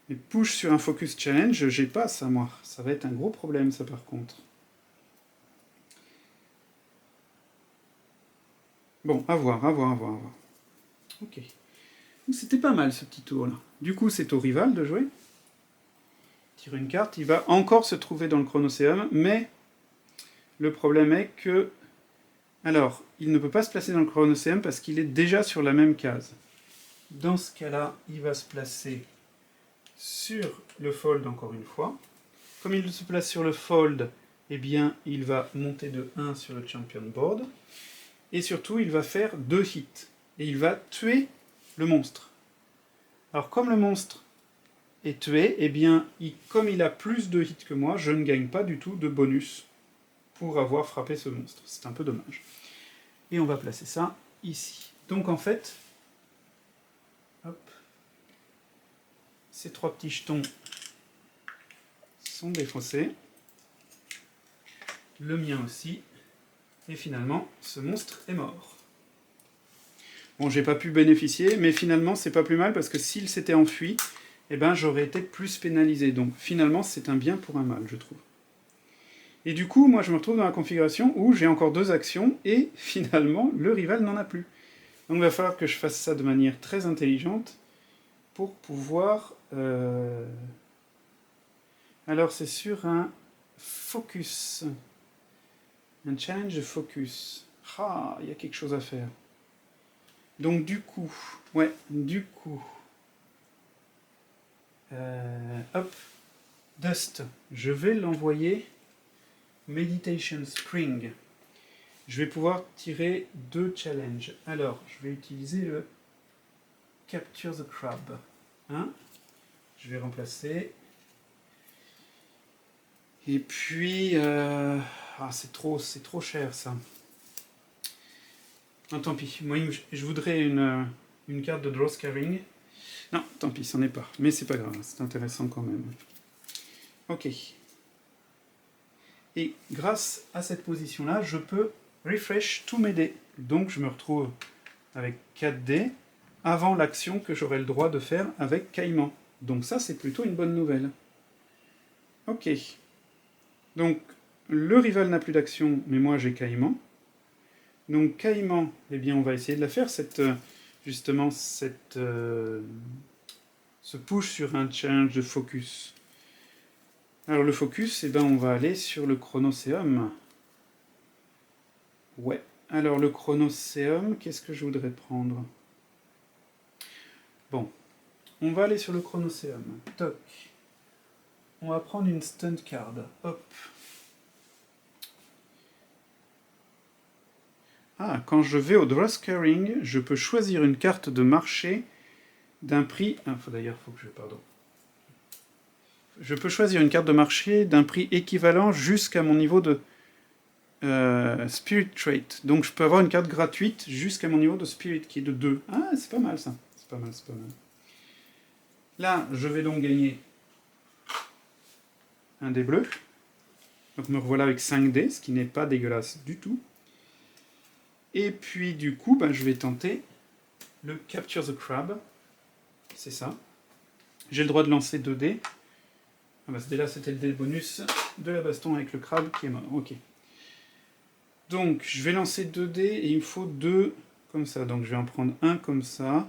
Mais push sur un Focus Challenge, j'ai pas ça moi. Ça va être un gros problème ça par contre. Bon, à voir. Ok. C'était pas mal ce petit tour là. Du coup, c'est au rival de jouer. Tire une carte, il va encore se trouver dans le Chronoséum, mais le problème est que... Alors, il ne peut pas se placer dans le Chronoséum parce qu'il est déjà sur la même case. Dans ce cas-là, il va se placer sur le fold encore une fois. Comme il se place sur le fold, eh bien, il va monter de 1 sur le champion board. Et surtout, il va faire 2 hits. Et il va tuer le monstre. Alors, comme le monstre est tué, eh bien, comme il a plus de hits que moi, je ne gagne pas du tout de bonus pour avoir frappé ce monstre. C'est un peu dommage. Et on va placer ça ici. Donc en fait, hop, ces 3 petits jetons sont défaussés. Le mien aussi. Et finalement, ce monstre est mort. Bon, j'ai pas pu bénéficier, mais finalement, c'est pas plus mal parce que s'il s'était enfui, eh ben, j'aurais été plus pénalisé. Donc finalement, c'est un bien pour un mal, je trouve. Et du coup, moi, je me retrouve dans la configuration où j'ai encore 2 actions et finalement, le rival n'en a plus. Donc il va falloir que je fasse ça de manière très intelligente pour pouvoir... Alors c'est sur un focus. Un challenge de focus. Ah, il y a quelque chose à faire. Donc du coup... hop. Dust. Je vais l'envoyer Meditation Spring. Je vais pouvoir tirer 2 challenges. Alors, je vais utiliser le Capture the Crab. Hein, je vais remplacer. Et puis... c'est trop cher, ça. Non, tant pis. Moi, je voudrais une carte de Draw Scaring. Non, tant pis, c'en est pas. Mais c'est pas grave, c'est intéressant quand même. Ok. Et grâce à cette position-là, je peux refresh tous mes dés. Donc je me retrouve avec 4 dés avant l'action que j'aurai le droit de faire avec Caïman. Donc ça, c'est plutôt une bonne nouvelle. Ok. Donc, le rival n'a plus d'action, mais moi j'ai Caïman. Donc Caïman, eh bien on va essayer de la faire, ce push sur un challenge de focus. Alors le focus, eh ben, on va aller sur le Chronoséum. Ouais. Alors le Chronoséum, qu'est-ce que je voudrais prendre? Bon. On va aller sur le Chronoséum. Toc. On va prendre une stunt card. Hop. Ah, quand je vais au draw scaring, je peux choisir une carte de marché d'un prix... Ah, d'ailleurs, faut que je... Pardon. Je peux choisir une carte de marché d'un prix équivalent jusqu'à mon niveau de Spirit Trait. Donc je peux avoir une carte gratuite jusqu'à mon niveau de Spirit qui est de 2. Ah, c'est pas mal ça. C'est pas mal, c'est pas mal. Là, je vais donc gagner un dé bleu. Donc me revoilà avec 5 dés, ce qui n'est pas dégueulasse du tout. Et puis du coup, ben, je vais tenter le Capture the Crab. C'est ça. J'ai le droit de lancer 2 dés. Ah bah, ce dé-là, c'était le dé bonus de la baston avec le crabe qui est mort. Ok. Donc, je vais lancer 2 dés et il me faut 2 comme ça. Donc, je vais en prendre un comme ça,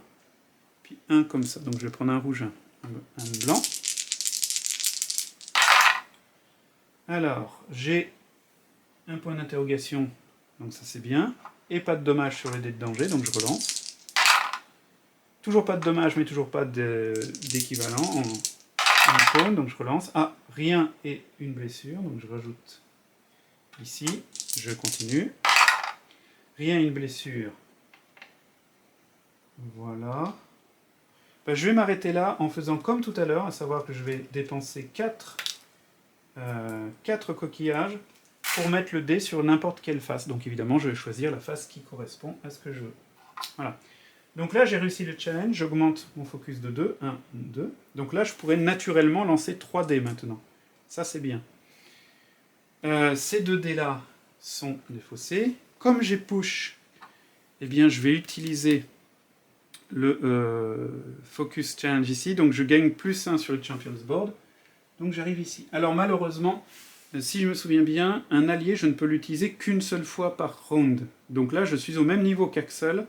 puis un comme ça. Donc, je vais prendre un rouge, un blanc. Alors, j'ai un point d'interrogation, donc ça c'est bien. Et pas de dommage sur les dés de danger, donc je relance. Toujours pas de dommage, mais toujours pas d'équivalent en faune, donc je relance. Ah, rien et une blessure, donc je rajoute ici. Je continue. Rien et une blessure. Voilà. Ben, je vais m'arrêter là en faisant comme tout à l'heure, à savoir que je vais dépenser 4 coquillages pour mettre le dé sur n'importe quelle face. Donc évidemment, je vais choisir la face qui correspond à ce que je veux. Voilà. Donc là, j'ai réussi le challenge. J'augmente mon focus de 2. 1, 2. Donc là, je pourrais naturellement lancer 3 dés maintenant. Ça, c'est bien. Ces 2 dés-là sont défaussés. Comme j'ai push, eh bien, je vais utiliser le focus challenge ici. Donc je gagne plus 1 sur le Champions Board. Donc j'arrive ici. Alors malheureusement, si je me souviens bien, un allié, je ne peux l'utiliser qu'une seule fois par round. Donc là, je suis au même niveau qu'Axel,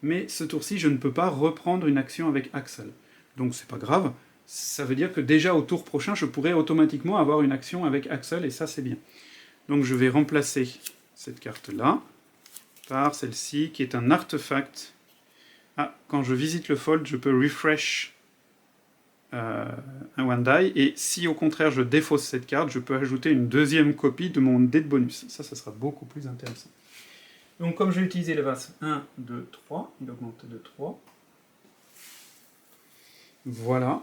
mais ce tour-ci, je ne peux pas reprendre une action avec Axel. Donc c'est pas grave, ça veut dire que déjà au tour prochain, je pourrais automatiquement avoir une action avec Axel, et ça c'est bien. Donc je vais remplacer cette carte-là par celle-ci, qui est un artefact. Ah, quand je visite le fold, je peux refresh un one die, et si au contraire je défausse cette carte, je peux ajouter une deuxième copie de mon dé de bonus. Ça sera beaucoup plus intéressant. Donc comme je vais utiliser le vase 1, 2, 3, il augmente de 3. Voilà.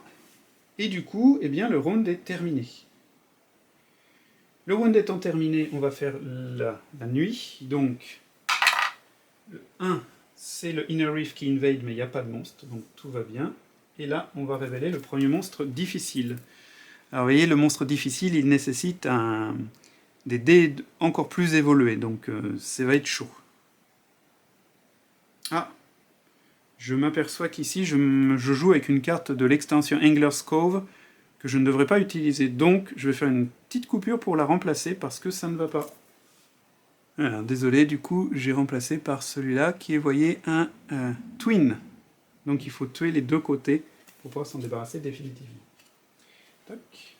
Et du coup, eh bien, le round est terminé. Le round étant terminé, on va faire la nuit. Donc, le 1, c'est le Inner Reef qui invade, mais il n'y a pas de monstre, donc tout va bien. Et là, on va révéler le premier monstre difficile. Alors, vous voyez, le monstre difficile, il nécessite des dés encore plus évolués, donc ça va être chaud. Ah, je m'aperçois qu'ici, je joue avec une carte de l'extension Angler's Cove que je ne devrais pas utiliser. Donc, je vais faire une petite coupure pour la remplacer parce que ça ne va pas. Alors, désolé, du coup, j'ai remplacé par celui-là qui est, vous voyez, un twin. Donc, il faut tuer les deux côtés pour pouvoir s'en débarrasser définitivement. Tac.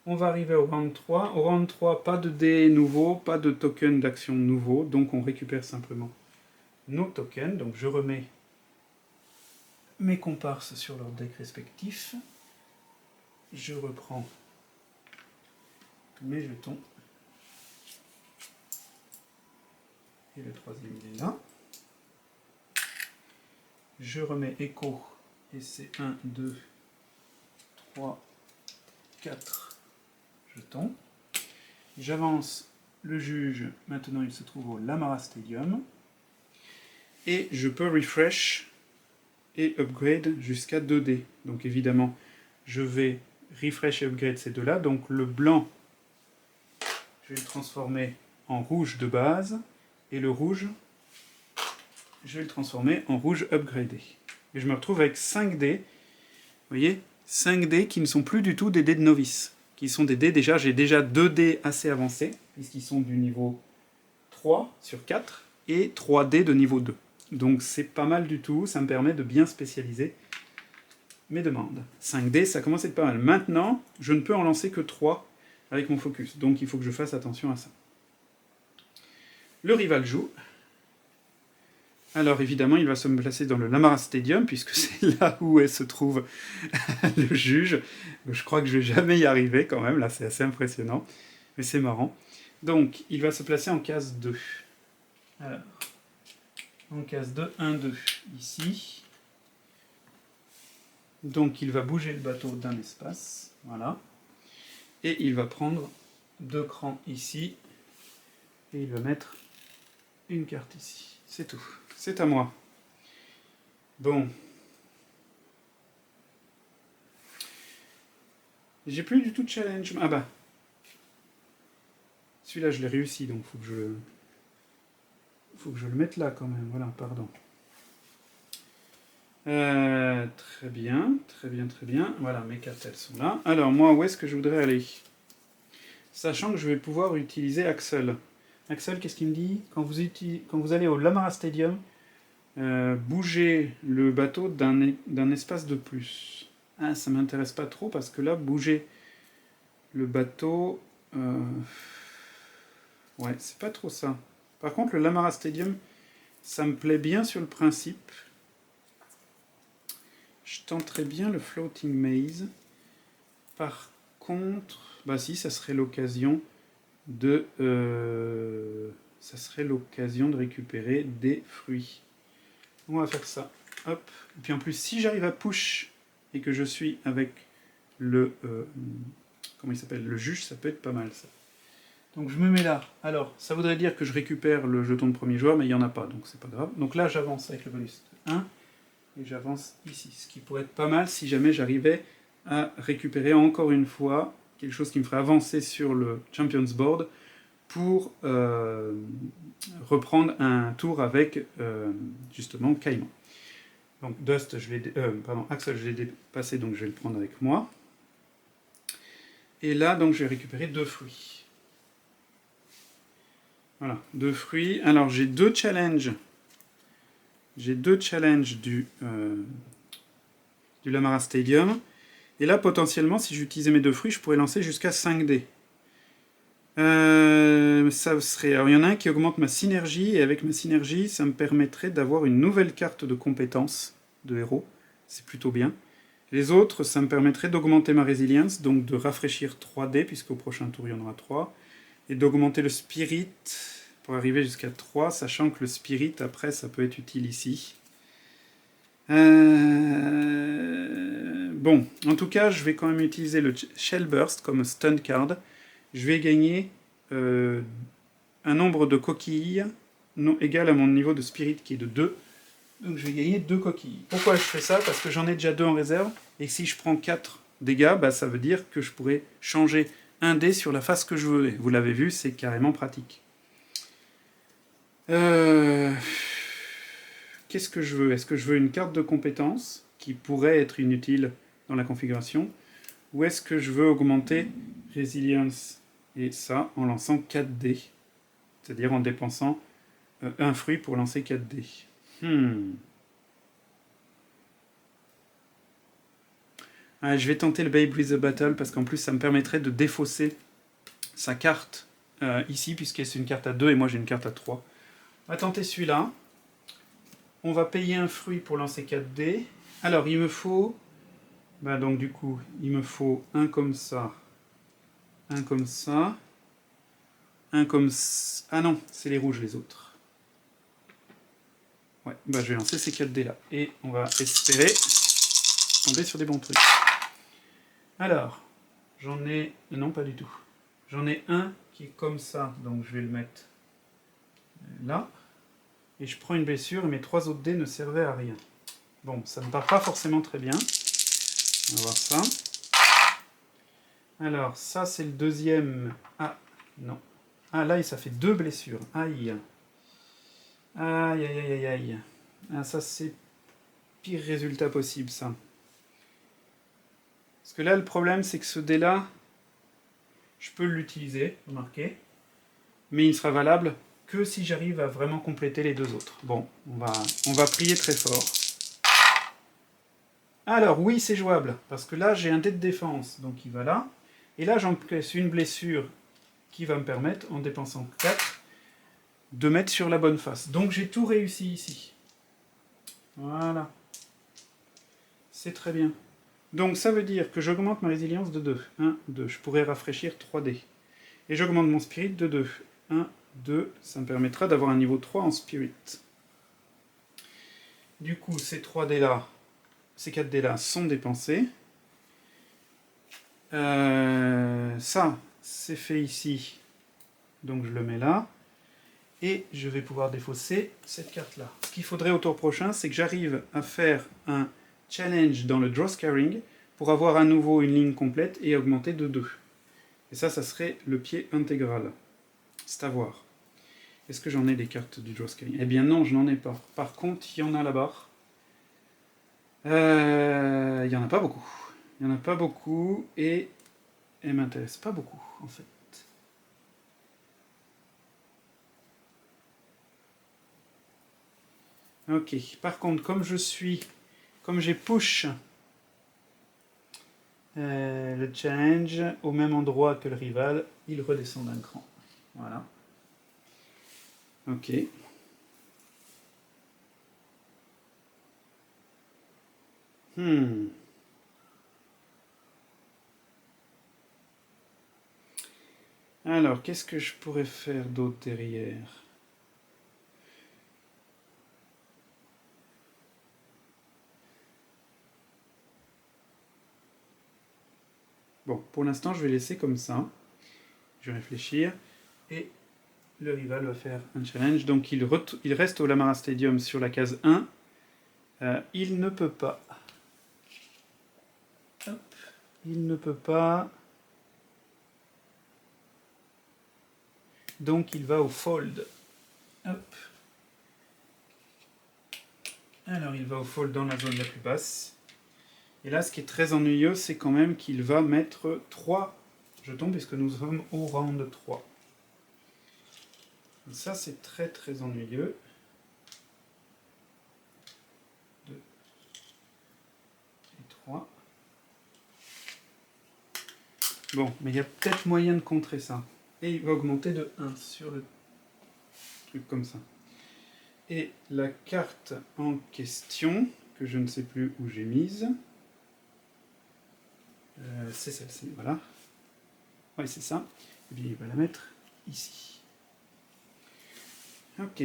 On va arriver au round 3. Au round 3, pas de dés nouveaux, pas de token d'action nouveau. Donc, on récupère simplement nos tokens. Donc, je remets mes comparses sur leur deck respectif. Je reprends mes jetons. Et le troisième il est là. Je remets Echo. Et c'est 1, 2, 3, 4 jetons. J'avance le juge. Maintenant il se trouve au Lamara Stadium. Et je peux refresh et upgrade jusqu'à 2D. Donc évidemment, je vais refresh et upgrade ces deux-là. Donc le blanc, je vais le transformer en rouge de base. Et le rouge, je vais le transformer en rouge upgradé. Et je me retrouve avec 5 dés. Vous voyez, 5 dés qui ne sont plus du tout des dés de novice. Qui sont des dés déjà, j'ai déjà 2 dés assez avancés, puisqu'ils sont du niveau 3 sur 4, et 3 dés de niveau 2. Donc c'est pas mal du tout, ça me permet de bien spécialiser mes demandes. 5 dés, ça commence à être pas mal. Maintenant, je ne peux en lancer que 3 avec mon focus, donc il faut que je fasse attention à ça. Le rival joue. Alors évidemment, il va se placer dans le Lamara Stadium, puisque c'est là où se trouve le juge. Je crois que je ne vais jamais y arriver quand même, là c'est assez impressionnant, mais c'est marrant. Donc, il va se placer en case 2. Alors, En case 2, 1, 2, ici. Donc il va bouger le bateau d'un espace, voilà. Et il va prendre 2 crans ici. Et il va mettre une carte ici. C'est tout. C'est à moi. Bon. J'ai plus du tout de challenge. Ah bah. Celui-là, je l'ai réussi, donc faut que je le mette là quand même. Voilà, pardon. Très bien, très bien, très bien. Voilà, mes cartes, elles sont là. Alors, moi, où est-ce que je voudrais aller? Sachant que je vais pouvoir utiliser Axel. Axel, qu'est-ce qu'il me dit? Quand vous allez au Lamara Stadium, bougez le bateau d'un espace de plus. Ah, ça m'intéresse pas trop parce que là, bouger le bateau... ouais, c'est pas trop ça. Par contre, le Lamara Stadium, ça me plaît bien sur le principe. Je tenterais bien le Floating Maze. Par contre, bah si, ça serait l'occasion de récupérer des fruits. On va faire ça. Hop. Et puis en plus, si j'arrive à push et que je suis avec le comment il s'appelle, le juge, ça peut être pas mal ça. Donc je me mets là. Alors, ça voudrait dire que je récupère le jeton de premier joueur, mais il n'y en a pas, donc c'est pas grave. Donc là, j'avance avec le bonus 1. Et j'avance ici, ce qui pourrait être pas mal si jamais j'arrivais à récupérer encore une fois quelque chose qui me ferait avancer sur le Champions Board pour reprendre un tour avec justement Caïman. Donc Dust, Axel, je l'ai dépassé, donc je vais le prendre avec moi. Et là, donc, je vais récupérer 2 fruits. Voilà, 2 fruits. Alors, j'ai 2 challenges. J'ai 2 challenges du Lamara Stadium. Et là, potentiellement, si j'utilisais mes 2 fruits, je pourrais lancer jusqu'à 5 dés. Ça serait... Alors, il y en a un qui augmente ma synergie, et avec ma synergie, ça me permettrait d'avoir une nouvelle carte de compétence de héros. C'est plutôt bien. Les autres, ça me permettrait d'augmenter ma résilience, donc de rafraîchir 3 dés, puisqu'au prochain tour, il y en aura 3. Et d'augmenter le spirit pour arriver jusqu'à 3, sachant que le spirit, après, ça peut être utile ici. Bon, en tout cas, je vais quand même utiliser le Shell Burst comme stun card. Je vais gagner un nombre de coquilles non égal à mon niveau de spirit qui est de 2. Donc je vais gagner 2 coquilles. Pourquoi je fais ça? Parce que j'en ai déjà 2 en réserve. Et si je prends 4 dégâts, bah, ça veut dire que je pourrais changer un dé sur la face que je veux. Et vous l'avez vu, c'est carrément pratique. Qu'est-ce que je veux? Est-ce que je veux une carte de compétence qui pourrait être inutile dans la configuration? Ou est-ce que je veux augmenter résilience et ça en lançant 4 dés? C'est-à-dire en dépensant un fruit pour lancer 4 dés. Ah, je vais tenter le Babe with the Battle parce qu'en plus ça me permettrait de défausser sa carte ici, puisque c'est une carte à 2 et moi j'ai une carte à 3. On va tenter celui-là. On va payer un fruit pour lancer 4 dés. Alors il me faut... Bah donc du coup, il me faut un comme ça. Un comme ça. Un comme ça. Ah non, c'est les rouges les autres. Ouais, bah je vais lancer ces 4 dés là. Et on va espérer tomber sur des bons trucs. Alors, j'en ai... Non, pas du tout. J'en ai un qui est comme ça, donc je vais le mettre là. Et je prends une blessure et mes 3 autres dés ne servaient à rien. Bon, ça ne part pas forcément très bien. On va voir ça. Alors, ça c'est le deuxième... Ah, non. Ah, là, ça fait 2 blessures. Aïe. Aïe, aïe, aïe, aïe, aïe. Ah, ça c'est pire résultat possible, ça. Parce que là, le problème, c'est que ce dé-là, je peux l'utiliser, remarquez. Mais il sera valable que si j'arrive à vraiment compléter les 2 autres. Bon, on va prier très fort. Alors, oui, c'est jouable. Parce que là, j'ai un dé de défense, donc il va là. Et là, j'encaisse une blessure qui va me permettre, en dépensant 4, de mettre sur la bonne face. Donc j'ai tout réussi ici. Voilà. C'est très bien. Donc ça veut dire que j'augmente ma résilience de 2. 1, 2. Je pourrais rafraîchir 3 dés. Et j'augmente mon spirit de 2. 1, 2. Ça me permettra d'avoir un niveau 3 en spirit. Du coup, ces 3 dés-là, ces 4 dés-là sont dépensés. Ça, c'est fait ici. Donc je le mets là. Et je vais pouvoir défausser cette carte-là. Ce qu'il faudrait au tour prochain, c'est que j'arrive à faire un challenge dans le draw scaring pour avoir à nouveau une ligne complète et augmenter de 2. Et ça serait le pied intégral. C'est à voir. Est-ce que j'en ai des cartes du draw scaring? Eh bien non, je n'en ai pas. Par contre, il y en a là-bas. Il n'y en a pas beaucoup. Il n'y en a pas beaucoup et elles ne m'intéressent pas beaucoup en fait. Ok, par contre, comme j'ai push le challenge au même endroit que le rival, il redescend d'un cran. Voilà. Ok. Alors, qu'est-ce que je pourrais faire d'autre derrière? Bon, pour l'instant, je vais laisser comme ça. Je vais réfléchir. Et le rival va faire un challenge. Donc, il reste au Lamara Stadium sur la case 1. Il ne peut pas. Hop. Il ne peut pas. Donc, il va au fold. Hop. Alors, il va au fold dans la zone la plus basse. Et là, ce qui est très ennuyeux, c'est quand même qu'il va mettre 3 jetons, puisque nous sommes au round 3. Et ça, c'est très très ennuyeux. 2 et 3. Bon, mais il y a peut-être moyen de contrer ça. Et il va augmenter de 1 sur le truc comme ça. Et la carte en question, que je ne sais plus où j'ai mise, c'est celle-ci, voilà. Oui, c'est ça. Et bien, il va la mettre ici. Ok.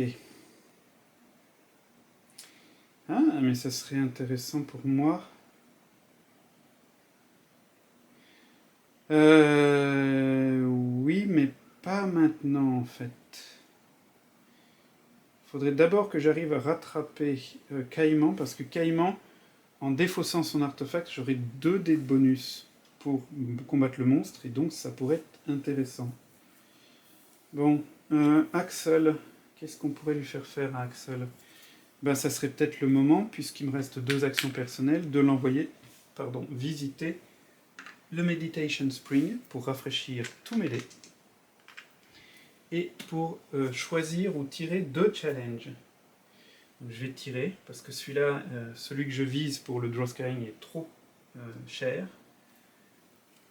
Ah, mais ça serait intéressant pour moi. Oui, mais pas maintenant, en fait. Il faudrait d'abord que j'arrive à rattraper Caïman, parce que Caïman, en défaussant son artefact, j'aurai 2 dés de bonus pour combattre le monstre, et donc ça pourrait être intéressant. Bon, Axel, qu'est-ce qu'on pourrait lui faire faire à Axel? Ben, ça serait peut-être le moment, puisqu'il me reste 2 actions personnelles, de l'envoyer, visiter le Meditation Spring pour rafraîchir tous mes dés et pour choisir ou tirer 2 challenges. Donc, je vais tirer parce que celui-là, celui que je vise pour le draw scaring est trop cher.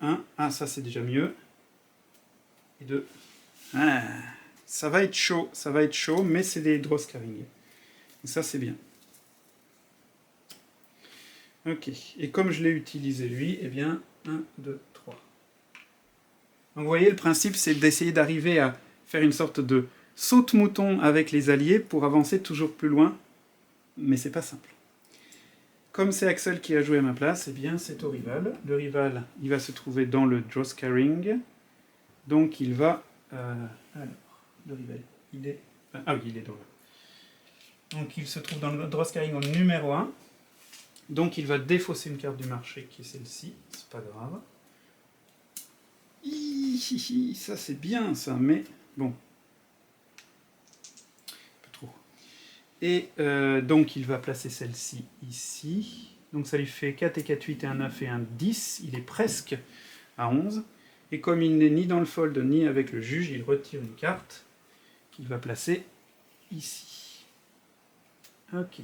1, ça c'est déjà mieux. Et 2. Ça va être chaud, mais c'est des draw scaring. Ça c'est bien. Ok, et comme je l'ai utilisé lui, eh bien 1, 2, 3. Donc vous voyez, le principe c'est d'essayer d'arriver à faire une sorte de saute-mouton avec les alliés pour avancer toujours plus loin, mais c'est pas simple. Comme c'est Axel qui a joué à ma place, eh bien c'est au rival. Le rival, il va se trouver dans le draw scaring, donc il va... alors, le rival, il est... Ah oui, il est dans le... Donc il se trouve dans le draw scaring au numéro 1, donc il va défausser une carte du marché qui est celle-ci, c'est pas grave. Ça c'est bien ça, mais bon. Pas trop. Et donc il va placer celle-ci ici. Donc ça lui fait 4 et 4, 8 et un 9 et un 10. Il est presque à 11. Et comme il n'est ni dans le fold ni avec le juge, il retire une carte qu'il va placer ici. Ok.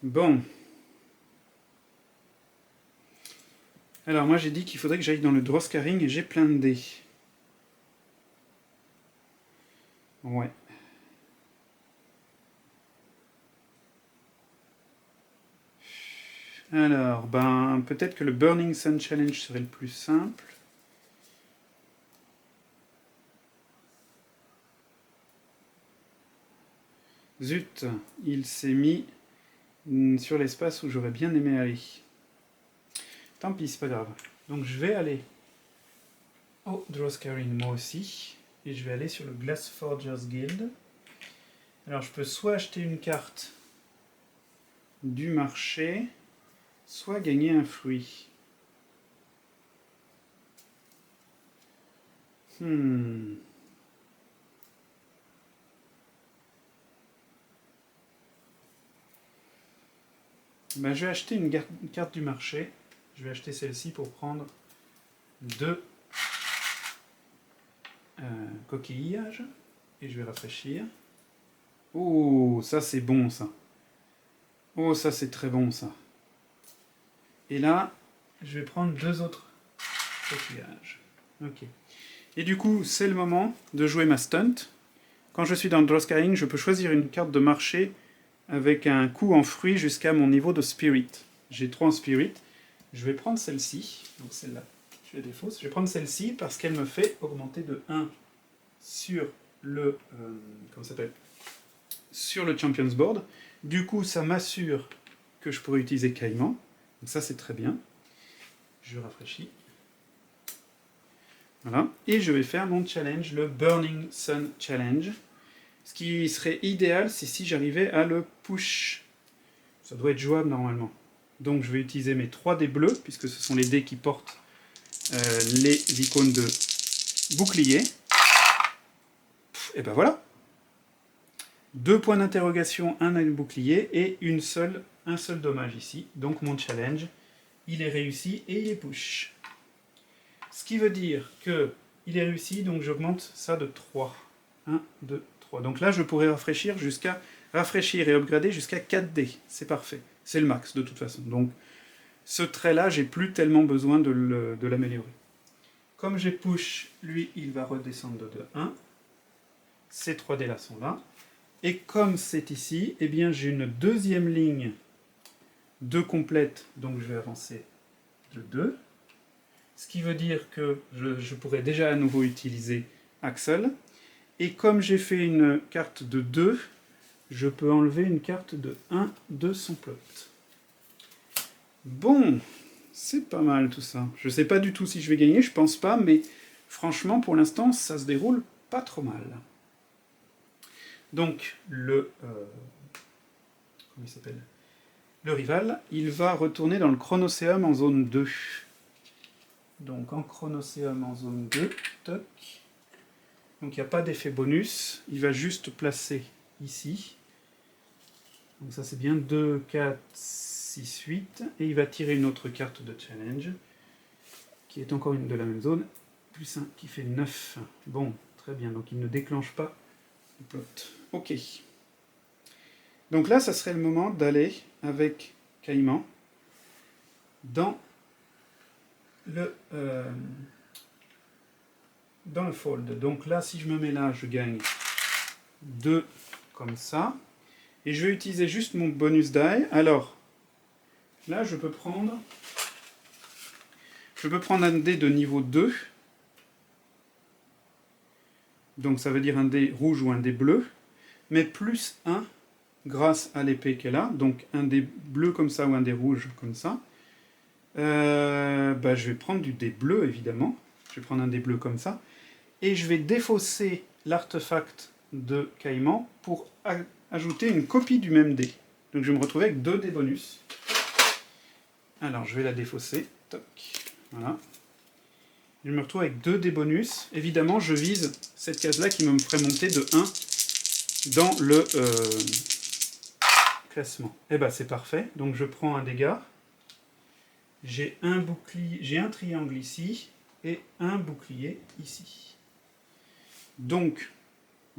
Bon. Alors moi j'ai dit qu'il faudrait que j'aille dans le draw scaring et j'ai plein de dés. Ouais. Alors, ben, peut-être que le Burning Sun Challenge serait le plus simple. Zut, il s'est mis sur l'espace où j'aurais bien aimé aller. Tant pis, c'est pas grave. Donc je vais aller au Drawscaring moi aussi. Et je vais aller sur le Glassforgers Guild. Alors je peux soit acheter une carte du marché, soit gagner un fruit. Ben, je vais acheter une carte du marché. Je vais acheter celle-ci pour prendre 2 coquillages. Et je vais rafraîchir. Oh, ça c'est bon ça. Oh, ça c'est très bon ça. Et là, je vais prendre 2 autres coquillages. Ok. Et du coup, c'est le moment de jouer ma stunt. Quand je suis dans le Drawscaring, je peux choisir une carte de marché avec un coût en fruits jusqu'à mon niveau de Spirit. J'ai 3 en Spirit. Je vais prendre celle-ci. Donc celle-là, je la défausse. Je vais prendre celle-ci parce qu'elle me fait augmenter de 1 sur le... comment ça s'appelle ? Sur le Champions Board. Du coup, ça m'assure que je pourrais utiliser Caïman. Donc ça, c'est très bien. Je rafraîchis. Voilà. Et je vais faire mon challenge, le Burning Sun Challenge. Ce qui serait idéal, c'est si j'arrivais à le push. Ça doit être jouable normalement. Donc je vais utiliser mes 3 dés bleus, puisque ce sont les dés qui portent les icônes de bouclier. Et ben voilà. 2 points d'interrogation, un bouclier et un seul dommage ici. Donc mon challenge, il est réussi et il est push. Ce qui veut dire qu'il est réussi, donc j'augmente ça de 3. 1, 2, 3. Donc là, je pourrais rafraîchir et upgrader jusqu'à 4 dés. C'est parfait. C'est le max, de toute façon. Donc, ce trait-là, j'ai plus tellement besoin de l'améliorer. Comme j'ai push, lui, il va redescendre de 1. Ces 3 dés-là sont là. Et comme c'est ici, eh bien, j'ai une deuxième ligne de complète. Donc, je vais avancer de 2. Ce qui veut dire que je pourrais déjà à nouveau utiliser Axel. Et comme j'ai fait une carte de 2, je peux enlever une carte de 1 de son plot. Bon, c'est pas mal tout ça. Je sais pas du tout si je vais gagner, je pense pas, mais franchement, pour l'instant, ça se déroule pas trop mal. Donc, comment il s'appelle ? Le rival, il va retourner dans le Chronoséum en zone 2. Donc, en Chronoséum en zone 2, toc. Donc il n'y a pas d'effet bonus, il va juste placer ici. Donc ça c'est bien 2, 4, 6, 8. Et il va tirer une autre carte de challenge, qui est encore une de la même zone, plus 1 qui fait 9. Bon, très bien, donc il ne déclenche pas le plot. Ok. Donc là, ça serait le moment d'aller avec Caïman dans le fold. Donc là, si je me mets là, je gagne 2 comme ça. Et je vais utiliser juste mon bonus die. Alors, là, je peux prendre un dé de niveau 2. Donc ça veut dire un dé rouge ou un dé bleu. Mais plus 1 grâce à l'épée qu'elle a. Donc un dé bleu comme ça ou un dé rouge comme ça. Je vais prendre du dé bleu, évidemment. Je vais prendre un dé bleu comme ça. Et je vais défausser l'artefact de Caïman pour ajouter une copie du même dé. Donc je vais me retrouver avec 2 dés bonus. Alors je vais la défausser. Toc. Voilà. Je me retrouve avec 2 dés bonus. Évidemment, je vise cette case-là qui me ferait monter de 1 dans le classement. Et ben c'est parfait. Donc je prends un dégât. J'ai un bouclier, j'ai un triangle ici et un bouclier ici. Donc,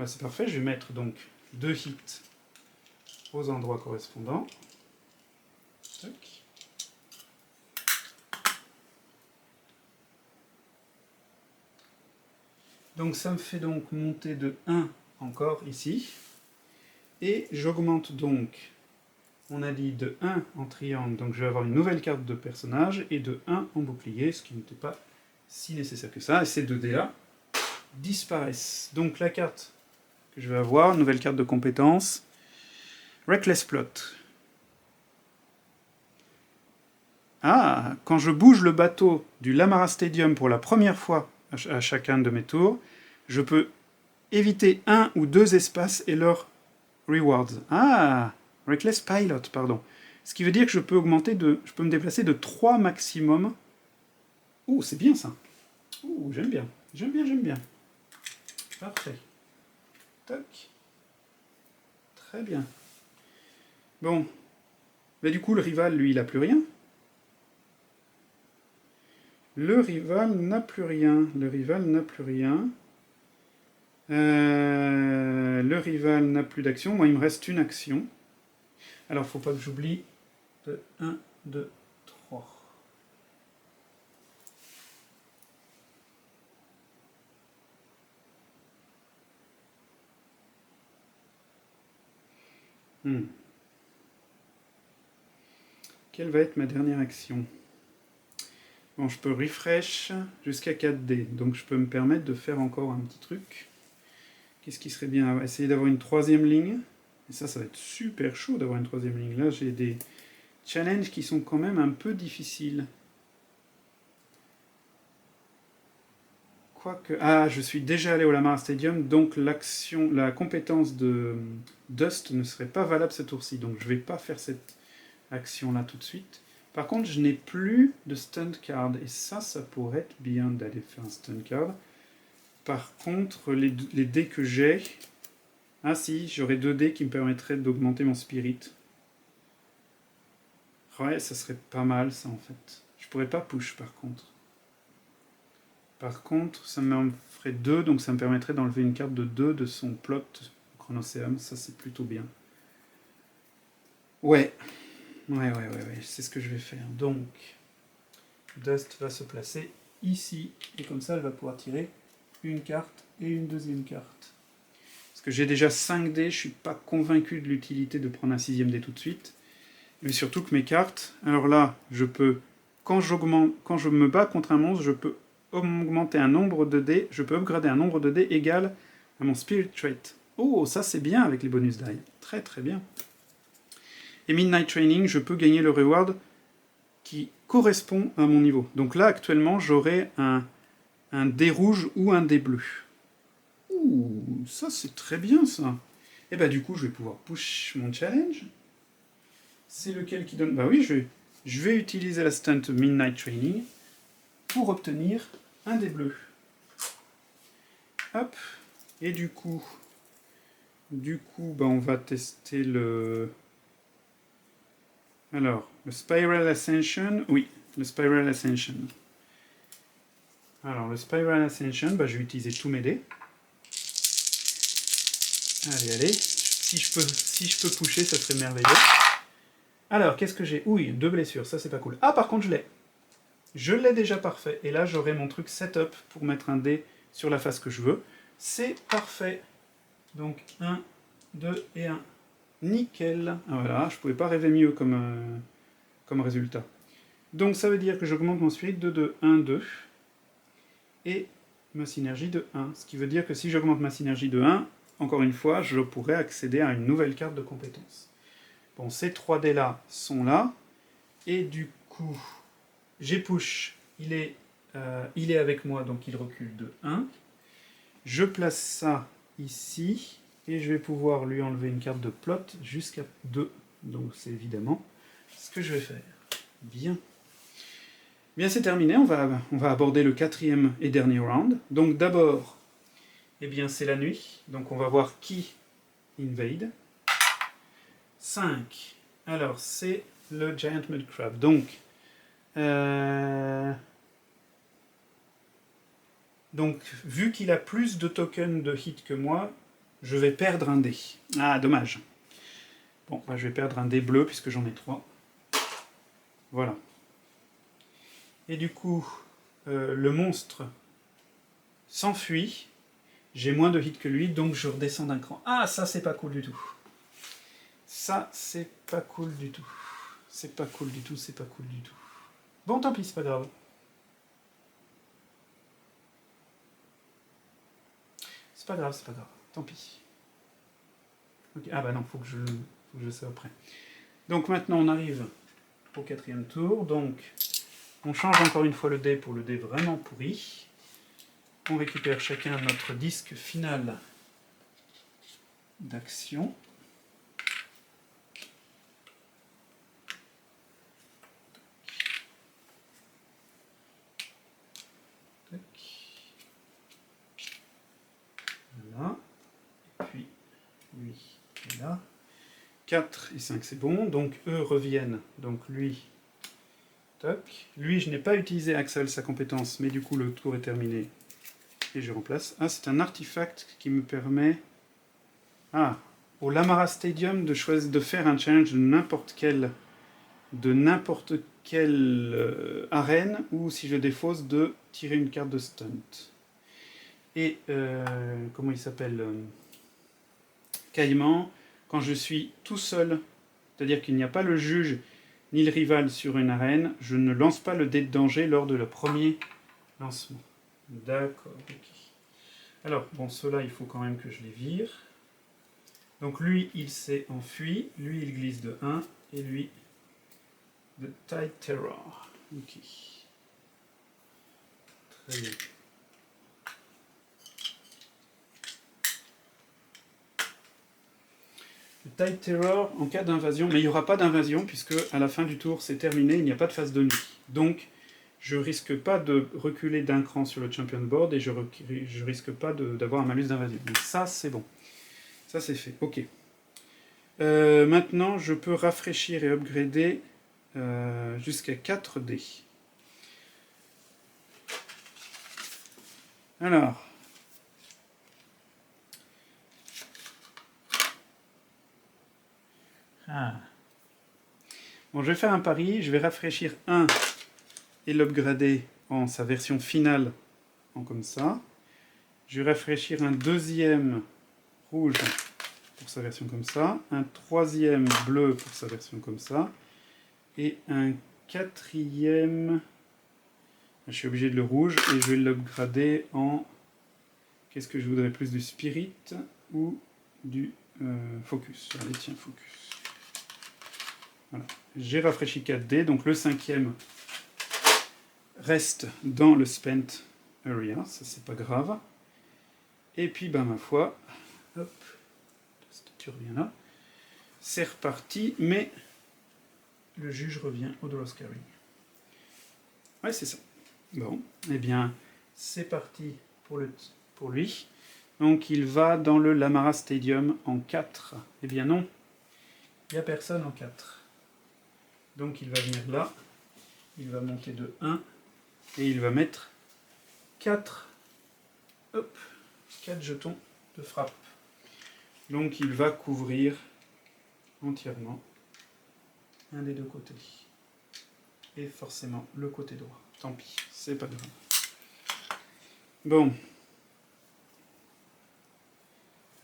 c'est parfait, je vais mettre donc 2 hits aux endroits correspondants. Tac. Donc ça me fait donc monter de 1 encore ici. Et j'augmente donc, on a dit de 1 en triangle, donc je vais avoir une nouvelle carte de personnage, et de 1 en bouclier, ce qui n'était pas si nécessaire que ça. Et ces 2 dés-là disparaissent. Donc la carte que je vais avoir, nouvelle carte de compétence, Reckless Plot. Ah, quand je bouge le bateau du Lamara Stadium pour la première fois à chacun de mes tours, je peux éviter un ou deux espaces et leurs rewards. Ah, Reckless Pilot, pardon. Ce qui veut dire que je peux je peux me déplacer de 3 maximum. Oh, c'est bien ça. Oh, j'aime bien. J'aime bien, j'aime bien. Parfait. Toc. Très bien. Bon. Mais du coup, le rival, lui, il n'a plus rien. Le rival n'a plus rien. Le rival n'a plus rien. Le rival n'a plus d'action. Moi, il me reste une action. Alors, faut pas que j'oublie. 1, 2, 3. Quelle va être ma dernière action? Bon, je peux refresh jusqu'à 4D. Donc, je peux me permettre de faire encore un petit truc. Qu'est-ce qui serait bien? Essayer d'avoir une troisième ligne. Et ça va être super chaud d'avoir une troisième ligne. Là, j'ai des challenges qui sont quand même un peu difficiles. Quoique... Ah, je suis déjà allé au Lamar Stadium, donc la compétence de Dust ne serait pas valable ce tour-ci. Donc, je ne vais pas faire cette action-là tout de suite. Par contre, je n'ai plus de stunt card. Et ça pourrait être bien d'aller faire un stunt card. Par contre, les dés que j'ai... Ah si, j'aurais 2 dés qui me permettraient d'augmenter mon spirit. Ouais, ça serait pas mal ça en fait. Je pourrais pas push par contre. Par contre, ça me ferait 2, donc ça me permettrait d'enlever une carte de 2 de son plot Chronoceum. Ça c'est plutôt bien. Ouais, c'est ce que je vais faire. Donc, Dust va se placer ici. Et comme ça, elle va pouvoir tirer une carte et une deuxième carte. Parce que j'ai déjà 5 dés, je suis pas convaincu de l'utilité de prendre un 6ème dé tout de suite. Mais surtout que mes cartes, alors là, je peux, quand je me bats contre un monstre, je peux augmenter un nombre de dés, je peux upgrader un nombre de dés égal à mon Spirit Trait. Oh, ça c'est bien avec les bonus die. Très très bien. Et Midnight Training, je peux gagner le reward qui correspond à mon niveau. Donc là, actuellement, j'aurai un dé rouge ou un dé bleu. Ouh, ça c'est très bien ça. Et bah du coup, je vais pouvoir push mon challenge. C'est lequel qui donne... Bah oui, je vais utiliser la stunt Midnight Training pour obtenir un des bleus. Hop. Et du coup bah on va tester le... Alors, le Spiral Ascension. Oui, le Spiral Ascension. Alors, le Spiral Ascension, bah, je vais utiliser tous mes dés. Allez. Si je peux pusher, ça serait merveilleux. Alors, qu'est-ce que j'ai? Oui, 2 blessures, ça c'est pas cool. Ah, par contre, je l'ai. Je l'ai déjà parfait. Et là, j'aurai mon truc setup pour mettre un dé sur la face que je veux. C'est parfait. Donc, 1, 2 et 1. Nickel. Voilà, je pouvais pas rêver mieux comme résultat. Donc, ça veut dire que j'augmente mon spirit de 2, 1, 2. Et ma synergie de 1. Ce qui veut dire que si j'augmente ma synergie de 1, encore une fois, je pourrais accéder à une nouvelle carte de compétence. Bon, ces 3 dés là sont là. Et du coup, j'ai push. Il est avec moi, donc il recule de 1. Je place ça ici. Et je vais pouvoir lui enlever une carte de plot jusqu'à 2. Donc c'est évidemment ce que je vais faire. Bien. Bien, c'est terminé. On va aborder le 4e et dernier round. Donc d'abord, eh bien c'est la nuit. Donc on va voir qui invade. 5. Alors c'est le Giant Mud Crab. Donc, vu qu'il a plus de tokens de hit que moi, je vais perdre un dé. Ah, dommage. Bon, bah, je vais perdre un dé bleu puisque j'en ai 3. Voilà. Et du coup, le monstre s'enfuit. J'ai moins de hits que lui, donc je redescends d'un cran. Ah, ça, c'est pas cool du tout. Ça, c'est pas cool du tout. C'est pas cool du tout, c'est pas cool du tout. Bon, tant pis, c'est pas grave. C'est pas grave, tant pis. Okay. Ah bah non, faut que faut que je sais après. Donc maintenant on arrive au 4e tour, donc on change encore une fois le dé pour le dé vraiment pourri. On récupère chacun notre disque final d'action. Voilà. Et puis lui est là. 4 et 5 c'est bon, donc eux reviennent, donc lui, toc. Lui je n'ai pas utilisé Axel sa compétence, mais du coup le tour est terminé et je remplace. Ah, c'est un artefact qui me permet, au Lamara Stadium de choisir de faire un challenge de n'importe quelle arène, ou si je défausse de tirer une carte de stunt. Et comment il s'appelle, Caïman, quand je suis tout seul, c'est-à-dire qu'il n'y a pas le juge ni le rival sur une arène, je ne lance pas le dé de danger lors de le premier lancement. D'accord, ok. Alors, bon, ceux-là, il faut quand même que je les vire. Donc lui, il s'est enfui, lui, il glisse de 1, et lui, de Tide Terror. Ok. Très bien. Le Tide Terror en cas d'invasion, mais il n'y aura pas d'invasion puisque à la fin du tour c'est terminé, il n'y a pas de phase de nuit. Donc je risque pas de reculer d'un cran sur le champion board et je risque pas d'avoir un malus d'invasion. Donc ça c'est bon. Ça c'est fait. Ok. Maintenant je peux rafraîchir et upgrader jusqu'à 4 dés. Alors. Bon, je vais faire un pari, je vais rafraîchir 1 et l'upgrader en sa version finale, en comme ça. Je vais rafraîchir un deuxième rouge pour sa version comme ça, un troisième bleu pour sa version comme ça, et un quatrième... Je suis obligé de le rouge, et je vais l'upgrader en... Qu'est-ce que je voudrais plus, du spirit ou du focus? Allez, tiens, focus. Voilà. J'ai rafraîchi 4 dés, donc le cinquième reste dans le spent area, ça c'est pas grave. Et puis, ben ma foi, hop, la statue revient là. C'est reparti, mais le juge revient au draw scaring. Ouais, c'est ça. Bon, eh bien, c'est parti pour lui. Donc, il va dans le Lamara Stadium en 4. Eh bien non, il n'y a personne en 4. Donc, il va venir là, il va monter de 1, et il va mettre 4, hop, 4 jetons de frappe. Donc, il va couvrir entièrement un des deux côtés. Et forcément le côté droit. Tant pis, c'est pas grave. Bon.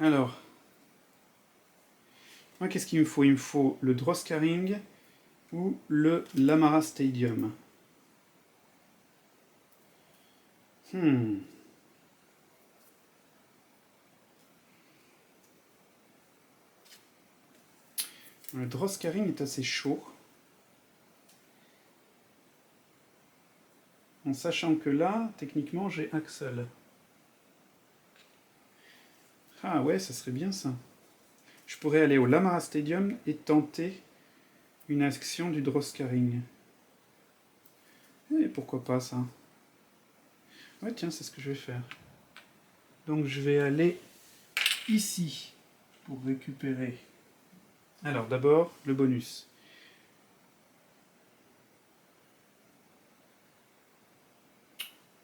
Alors. Moi, qu'est-ce qu'il me faut? Il me faut le draw scaring ou le Lamara Stadium. Le draw scaring est assez chaud. En sachant que là, techniquement, j'ai Axel. Ah ouais, ça serait bien ça. Je pourrais aller au Lamara Stadium et tenter une action du draw scaring. Et pourquoi pas ça? Ouais, tiens, c'est ce que je vais faire. Donc je vais aller ici pour récupérer. Alors d'abord, le bonus.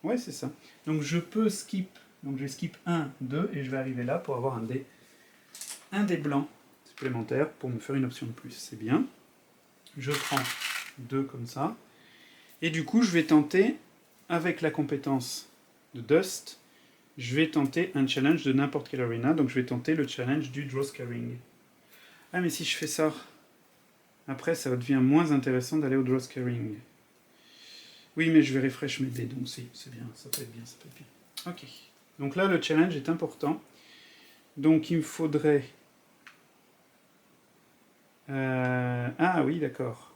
Ouais, c'est ça. Donc je peux skip. Donc je vais skip 1, 2 et je vais arriver là pour avoir un dé blanc supplémentaire pour me faire une option de plus. C'est bien. Je prends 2 comme ça. Et du coup, je vais tenter, avec la compétence de Dust, je vais tenter un challenge de n'importe quelle arena. Donc je vais tenter le challenge du draw scaring. Ah, mais si je fais ça, après ça devient moins intéressant d'aller au draw scaring. Oui, mais je vais refresh mes dés, donc si, c'est bien, ça peut être bien, ça peut être bien. Ok. Donc là, le challenge est important. Donc il me faudrait Ah oui, d'accord.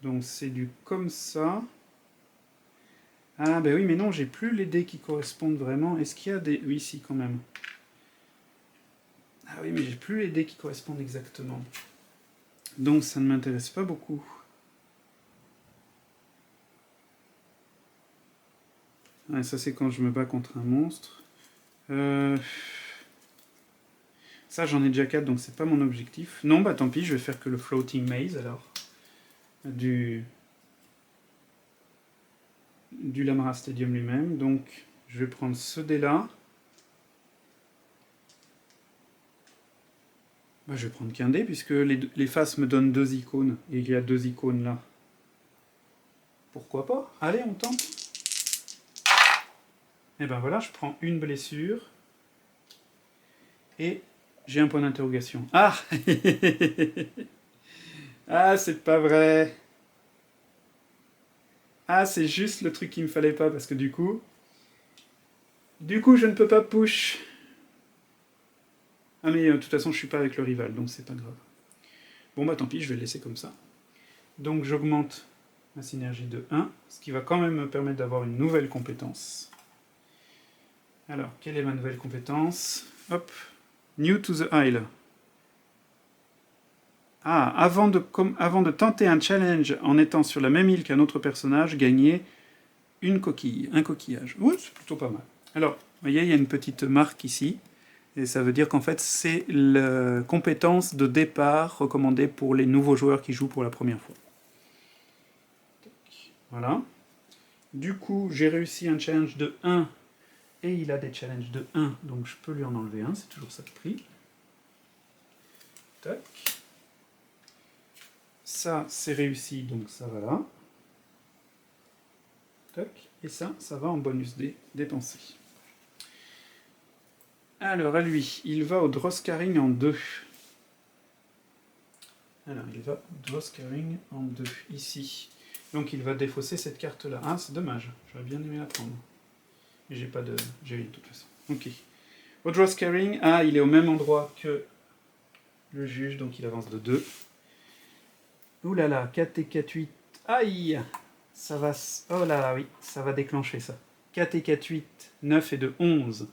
Donc c'est du comme ça. Ah ben oui, mais non, j'ai plus les dés qui correspondent vraiment. Est-ce qu'il y a des... Oui, si, quand même. Ah oui, mais j'ai plus les dés qui correspondent exactement. Donc ça ne m'intéresse pas beaucoup. Ouais, ça c'est quand je me bats contre un monstre. Ça j'en ai déjà 4, donc c'est pas mon objectif. Non, bah tant pis, je vais faire que le floating maze alors. Du Lamara Stadium lui-même. Donc je vais prendre ce dé là. Bah, je vais prendre qu'un dé puisque les faces me donnent 2 icônes. Et il y a 2 icônes là. Pourquoi pas? Allez, on tente. Et ben voilà, je prends une blessure. Et j'ai un point d'interrogation. Ah Ah, c'est pas vrai. Ah, c'est juste le truc qu'il me fallait pas parce que du coup, je ne peux pas push. Ah mais de toute façon, je suis pas avec le rival, donc c'est pas grave. Bon bah tant pis, je vais le laisser comme ça. Donc j'augmente ma synergie de 1, ce qui va quand même me permettre d'avoir une nouvelle compétence. Alors, quelle est ma nouvelle compétence? Hop, New to the Isle. Ah, avant de tenter un challenge en étant sur la même île qu'un autre personnage, gagner une coquille, un coquillage. Oui, c'est plutôt pas mal. Alors, vous voyez, il y a une petite marque ici. Et ça veut dire qu'en fait, c'est la compétence de départ recommandée pour les nouveaux joueurs qui jouent pour la première fois. Voilà. Du coup, j'ai réussi un challenge de 1 et il a des challenges de 1, donc je peux lui en enlever un, c'est toujours ça de prix. Tac. Ça, c'est réussi, donc ça va là. Tac. Et ça va en bonus D dépensé. Alors, à lui, il va au draw scarring en 2. Alors, il va au draw scarring en 2, ici. Donc, il va défausser cette carte-là. Ah, c'est dommage, j'aurais bien aimé la prendre. Mais j'ai pas de... J'ai eu de toute façon. Ok. Au draw scarring, ah, il est au même endroit que le juge, donc il avance de 2. Ouh là là, 4 et 4, 8. Aïe! Ça va... Oh là là, oui, ça va déclencher ça. 4 et 4, 8, 9 et de 11.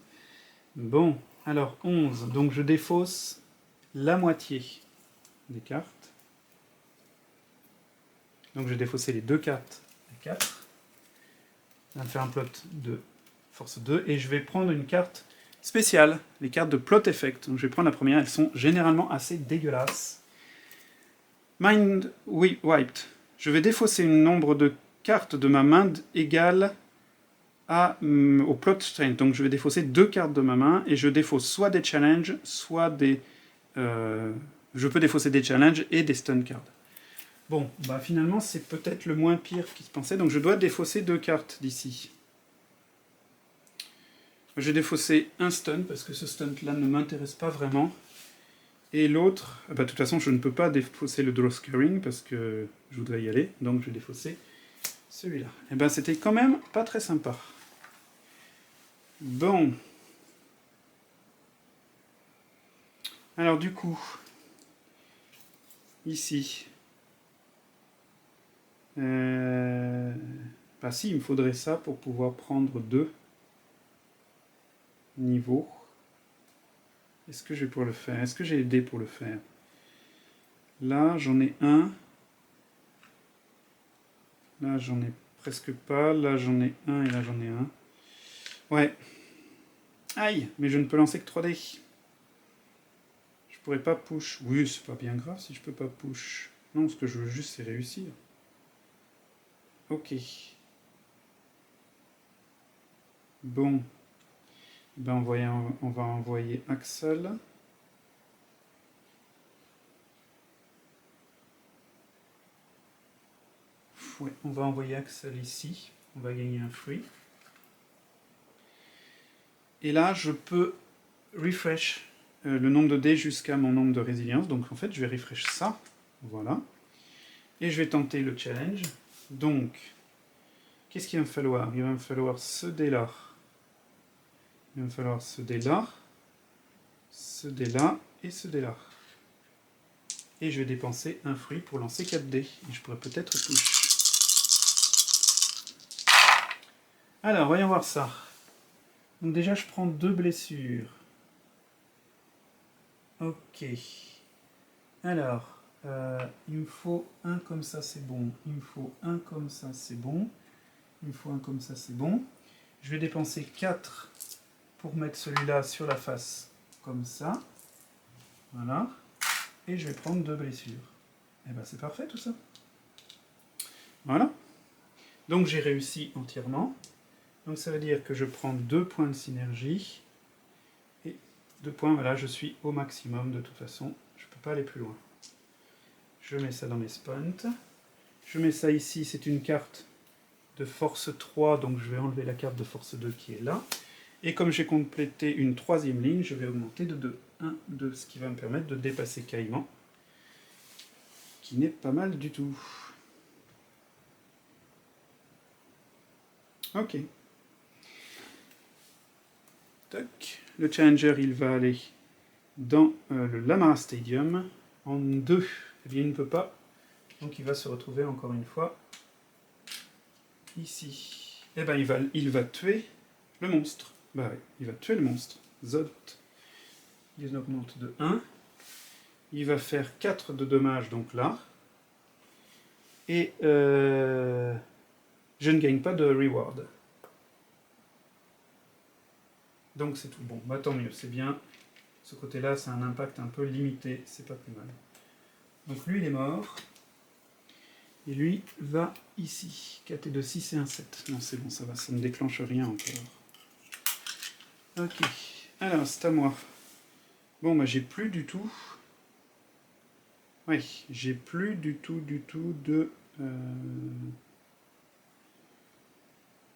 Bon, alors 11. Donc je défausse la moitié des cartes. Donc je vais défausser les 2 cartes à 4. Ça va me faire un plot de force 2. Et je vais prendre une carte spéciale, les cartes de plot effect. Donc je vais prendre la première, elles sont généralement assez dégueulasses. Mind wiped. Je vais défausser un nombre de cartes de ma main égal au plot strength. Donc je vais défausser 2 cartes de ma main et je défausse soit des challenges, soit des... je peux défausser des challenges et des stun cards. Bon, bah finalement c'est peut-être le moins pire qui se pensait, donc je dois défausser 2 cartes d'ici. J'ai défaussé un stun parce que ce stunt là ne m'intéresse pas vraiment. Et l'autre, bah, de toute façon je ne peux pas défausser le draw scaring parce que je voudrais y aller, donc je vais défausser celui-là. Et ben c'était quand même pas très sympa. Bon. Alors du coup, ici, bah si, il me faudrait ça pour pouvoir prendre 2 niveaux. Est-ce que je vais pouvoir le faire? Est-ce que j'ai les dés pour le faire? Là, j'en ai un. Là, j'en ai presque pas. Là, j'en ai un et là, j'en ai un. Ouais. Aïe, mais je ne peux lancer que 3 dés. Je pourrais pas push. Oui, c'est pas bien grave si je peux pas push. Non, ce que je veux juste, c'est réussir. Ok. Bon. Ben, on va envoyer Axel. Ouais, on va envoyer Axel ici. On va gagner un free. Et là, je peux refresh le nombre de dés jusqu'à mon nombre de résilience. Donc en fait, je vais refresh ça. Voilà. Et je vais tenter le challenge. Donc, qu'est-ce qu'il va me falloir? Il va me falloir ce dé-là. Il va me falloir ce dé-là. Ce dé-là et ce dé-là. Et je vais dépenser un fruit pour lancer 4 dés. Et je pourrais peut-être toucher. Alors, voyons voir ça. Donc déjà, je prends 2 blessures. Ok. Alors, il me faut un comme ça, c'est bon. Il me faut un comme ça, c'est bon. Il me faut un comme ça, c'est bon. Je vais dépenser 4 pour mettre celui-là sur la face, comme ça. Voilà. Et je vais prendre 2 blessures. Et bien, c'est parfait tout ça. Voilà. Donc, j'ai réussi entièrement. Donc, ça veut dire que je prends 2 points de synergie. Et 2 points, voilà, je suis au maximum de toute façon. Je ne peux pas aller plus loin. Je mets ça dans mes spawns. Je mets ça ici, c'est une carte de force 3, donc je vais enlever la carte de force 2 qui est là. Et comme j'ai complété une 3e ligne, je vais augmenter de 2. 1, 2, ce qui va me permettre de dépasser Caïman, qui n'est pas mal du tout. Ok. Tac. Le Challenger, il va aller dans le Lamara Stadium en 2. Eh bien, il ne peut pas. Donc il va se retrouver encore une fois ici. Eh bien, il va tuer le monstre. Bah oui, il va tuer le monstre. Zot. Il augmente de 1. Il va faire 4 de dommages, donc là. Et je ne gagne pas de reward. Donc c'est tout bon. Bah tant mieux, c'est bien. Ce côté-là, c'est un impact un peu limité. C'est pas plus mal. Donc lui, il est mort. Et lui va ici. 4 et 2, 6 et 1, 7. Non, c'est bon, ça va. Ça ne déclenche rien encore. Ok. Alors, c'est à moi. Bon, bah j'ai plus du tout... Oui, j'ai plus du tout de...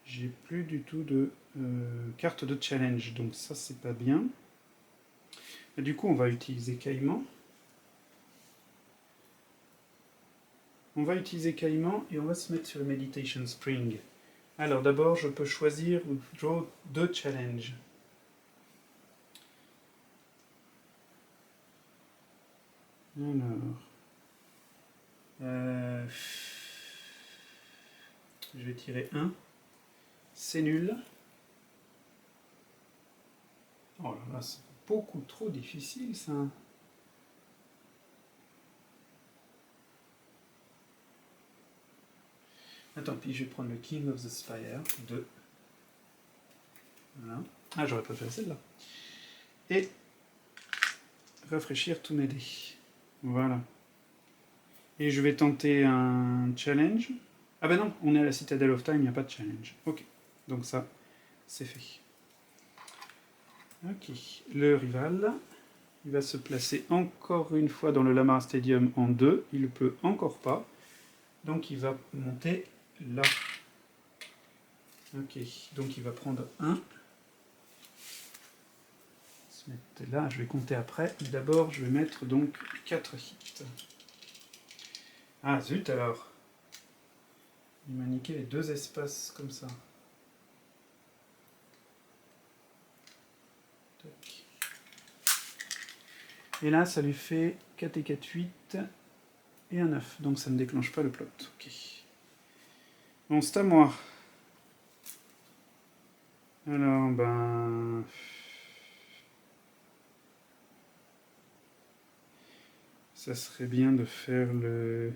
J'ai plus du tout de carte de challenge, donc ça c'est pas bien. Et du coup on va utiliser Caïman. On va utiliser Caïman et on va se mettre sur le Meditation Spring. Alors d'abord je peux choisir ou draw 2 challenges. Alors... je vais tirer 1. C'est nul. Oh là là, c'est beaucoup trop difficile ça. Ah, tant pis, je vais prendre le King of the Spire 2. Voilà. Ah, j'aurais pas fait celle-là. Et rafraîchir tous mes dés. Voilà. Et je vais tenter un challenge. Ah ben non, on est à la Citadel of Time, il n'y a pas de challenge. Ok, donc ça, c'est fait. Ok, le rival, il va se placer encore une fois dans le Lamar Stadium en 2. Il ne peut encore pas. Donc il va monter là. Ok, donc il va prendre 1. Se mettre là, je vais compter après. D'abord, je vais mettre donc 4 hits. Ah zut alors. Il m'a niqué les 2 espaces comme ça. Tac. Et là, ça lui fait 4 et 4, 8 et un 9. Donc ça ne déclenche pas le plot. Ok. Bon, c'est à moi. Alors, ben... ça serait bien de faire dans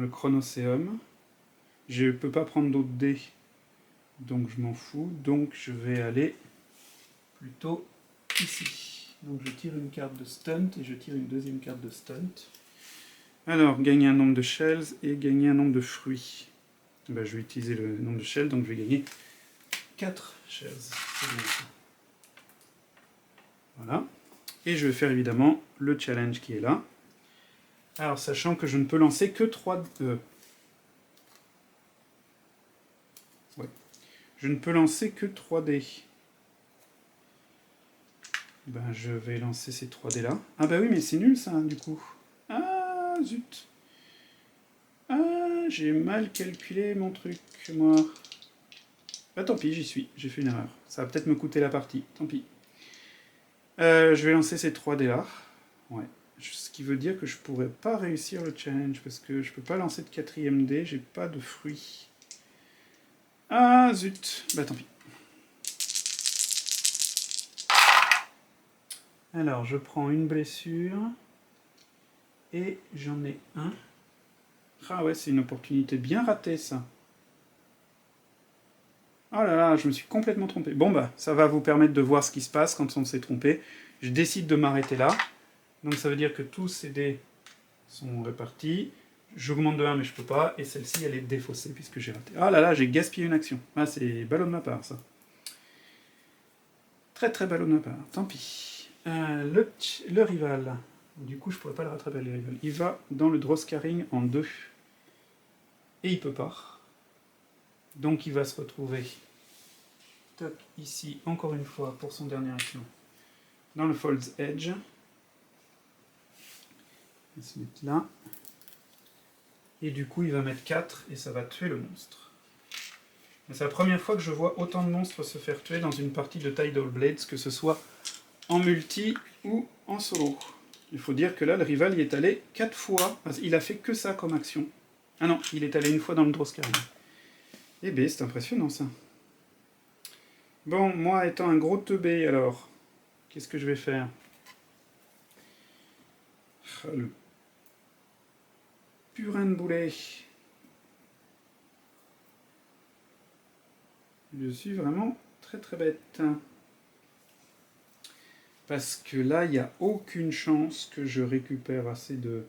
le Chronoséum. Je ne peux pas prendre d'autres dés, donc je m'en fous. Donc je vais aller plutôt ici. Donc je tire une carte de stunt et je tire une 2e carte de stunt. Alors, gagner un nombre de shells et gagner un nombre de fruits. Ben, je vais utiliser le nombre de shells, donc je vais gagner 4 shells. C'est bien ça. Voilà. Et je vais faire évidemment le challenge qui est là. Alors, sachant que je ne peux lancer que 3... ouais. Je ne peux lancer que 3 dés. Ben, je vais lancer ces 3 dés là. Ah bah oui, mais c'est nul ça, du coup. Ah, zut. Ah, j'ai mal calculé mon truc, moi. Bah tant pis, j'y suis. J'ai fait une erreur. Ça va peut-être me coûter la partie. Tant pis. Je vais lancer ces 3 dés là. Ouais. Ce qui veut dire que je pourrais pas réussir le challenge, parce que je peux pas lancer de 4ème dé, j'ai pas de fruits. Ah zut, bah tant pis. Alors, je prends une blessure, et j'en ai un. Ah ouais, c'est une opportunité bien ratée, ça. Oh là là, je me suis complètement trompé. Bon bah, ça va vous permettre de voir ce qui se passe quand on s'est trompé. Je décide de m'arrêter là. Donc ça veut dire que tous ces dés sont répartis. J'augmente de 1 mais je peux pas. Et celle-ci elle est défaussée puisque j'ai raté. Ah là là, j'ai gaspillé une action. Ah c'est ballot de ma part ça. Très très ballot de ma part. Tant pis. Le rival. Du coup je pourrais pas le rattraper le rival. Il va dans le draw scarring en 2. Et il peut pas. Donc il va se retrouver toc, ici encore une fois pour son dernier action. Dans le Fold's Edge. Il va se mettre là. Et du coup, il va mettre 4 et ça va tuer le monstre. C'est la première fois que je vois autant de monstres se faire tuer dans une partie de Tidal Blades, que ce soit en multi ou en solo. Il faut dire que là, le rival y est allé 4 fois. Il a fait que ça comme action. Ah non, il est allé une fois dans le draw scarring. Eh ben, c'est impressionnant ça. Bon, moi étant un gros teubé, alors, qu'est-ce que je vais faire? Le purin de boulet. Je suis vraiment très très bête. Parce que là, il n'y a aucune chance que je récupère assez de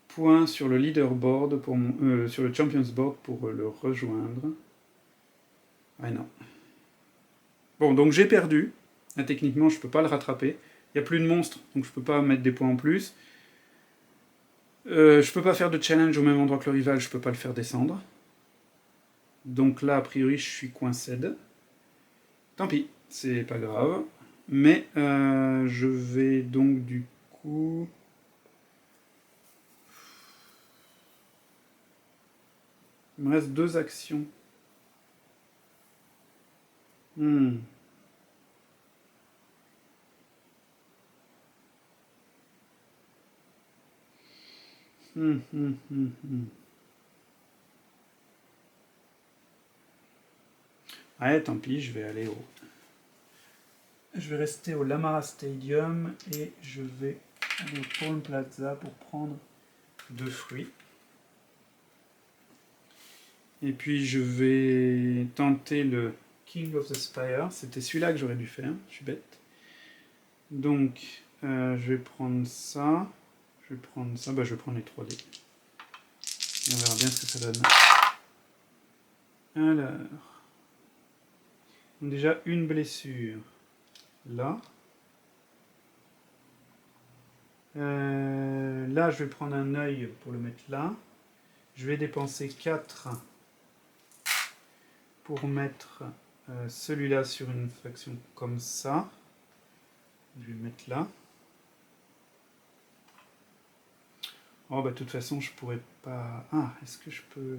points sur le leaderboard, sur le Champions Board pour le rejoindre. Ah non. Bon, donc j'ai perdu. Là, techniquement, je ne peux pas le rattraper. Il n'y a plus de monstres, donc je ne peux pas mettre des points en plus. Je ne peux pas faire de challenge au même endroit que le rival, je ne peux pas le faire descendre. Donc là, a priori, je suis coincé. Tant pis, c'est pas grave. Mais je vais donc du coup... Il me reste 2 actions. Ouais, tant pis, je vais aller au... Je vais rester au Lamara Stadium et je vais aller au Pawn Plaza pour prendre 2 fruits. Et puis je vais tenter le King of the Spire. C'était celui-là que j'aurais dû faire, je suis bête. Donc, je vais prendre ça. Je vais prendre ça, bah je vais prendre les 3 dés. Et on verra bien ce que ça donne. Alors... Déjà une blessure. Là. Là, je vais prendre un œil pour le mettre là. Je vais dépenser 4 pour mettre celui-là sur une faction comme ça. Je vais le mettre là. Oh, bah, de toute façon, je pourrais pas... Ah, est-ce que je peux...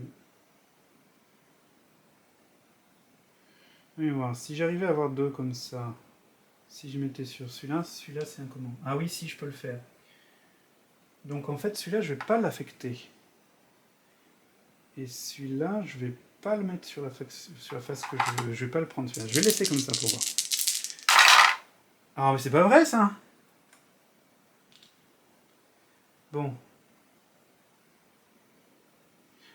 Oui, voir. Si j'arrivais à avoir 2 comme ça, si je mettais sur celui-là c'est un comment? Ah oui, si, je peux le faire. Donc, en fait, celui-là, je vais pas l'affecter. Et celui-là, je vais pas le mettre sur la face que je veux. Je vais pas le prendre celui-là. Je vais le laisser comme ça pour voir. Ah, mais c'est pas vrai, ça! Bon.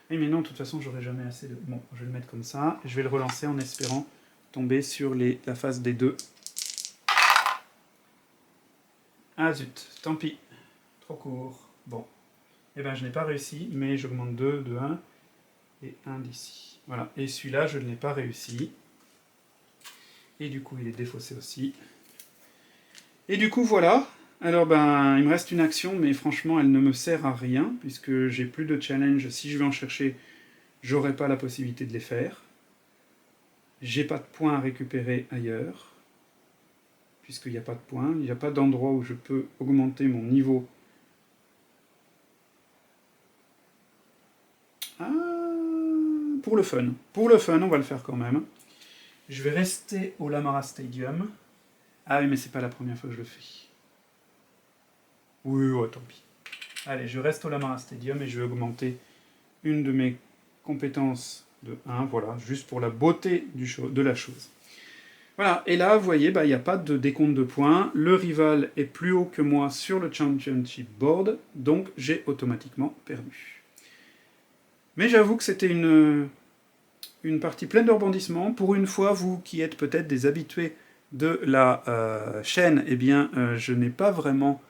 Oui, mais non, de toute façon, j'aurai jamais assez de... Bon, je vais le mettre comme ça. Je vais le relancer en espérant tomber sur la face des 2. Ah zut, tant pis. Trop court. Bon. Eh bien, je n'ai pas réussi, mais j'augmente 2 de 1 et 1 d'ici. Voilà. Et celui-là, je ne l'ai pas réussi. Et du coup, il est défaussé aussi. Et du coup, voilà. Alors, ben, il me reste une action, mais franchement, elle ne me sert à rien, puisque j'ai plus de challenge. Si je vais en chercher, j'aurai pas la possibilité de les faire. J'ai pas de points à récupérer ailleurs, puisqu'il n'y a pas de points. Il n'y a pas d'endroit où je peux augmenter mon niveau. Ah, pour le fun. Pour le fun, on va le faire quand même. Je vais rester au Lamara Stadium. Ah oui, mais c'est pas la première fois que je le fais. Oui, ouais, tant pis. Allez, je reste au Lamara Stadium et je vais augmenter une de mes compétences de 1, voilà, juste pour la beauté de la chose. Voilà, et là, vous voyez, il n'y a pas de décompte de points. Le rival est plus haut que moi sur le Championship Board, donc j'ai automatiquement perdu. Mais j'avoue que c'était une partie pleine de rebondissements. Pour une fois, vous qui êtes peut-être des habitués de la chaîne, eh bien, je n'ai pas vraiment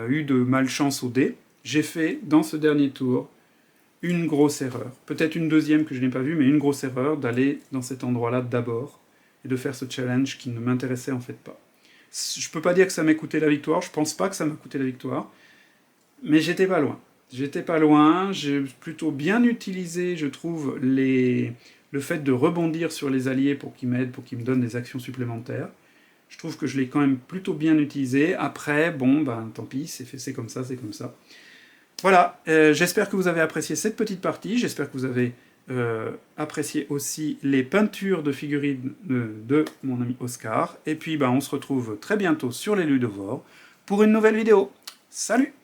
eu de malchance au dé. J'ai fait, dans ce dernier tour, une grosse erreur. Peut-être une deuxième que je n'ai pas vue, mais une grosse erreur d'aller dans cet endroit-là d'abord et de faire ce challenge qui ne m'intéressait en fait pas. Je peux pas dire que ça m'ait coûté la victoire, je pense pas que ça m'a coûté la victoire, mais j'étais pas loin. J'étais pas loin, j'ai plutôt bien utilisé, je trouve, le fait de rebondir sur les alliés pour qu'ils m'aident, pour qu'ils me donnent des actions supplémentaires. Je trouve que je l'ai quand même plutôt bien utilisé. Après, bon, ben tant pis, c'est comme ça, c'est comme ça. Voilà, j'espère que vous avez apprécié cette petite partie, j'espère que vous avez apprécié aussi les peintures de figurines de mon ami Oscar, et puis ben, on se retrouve très bientôt sur les Ludovores pour une nouvelle vidéo. Salut!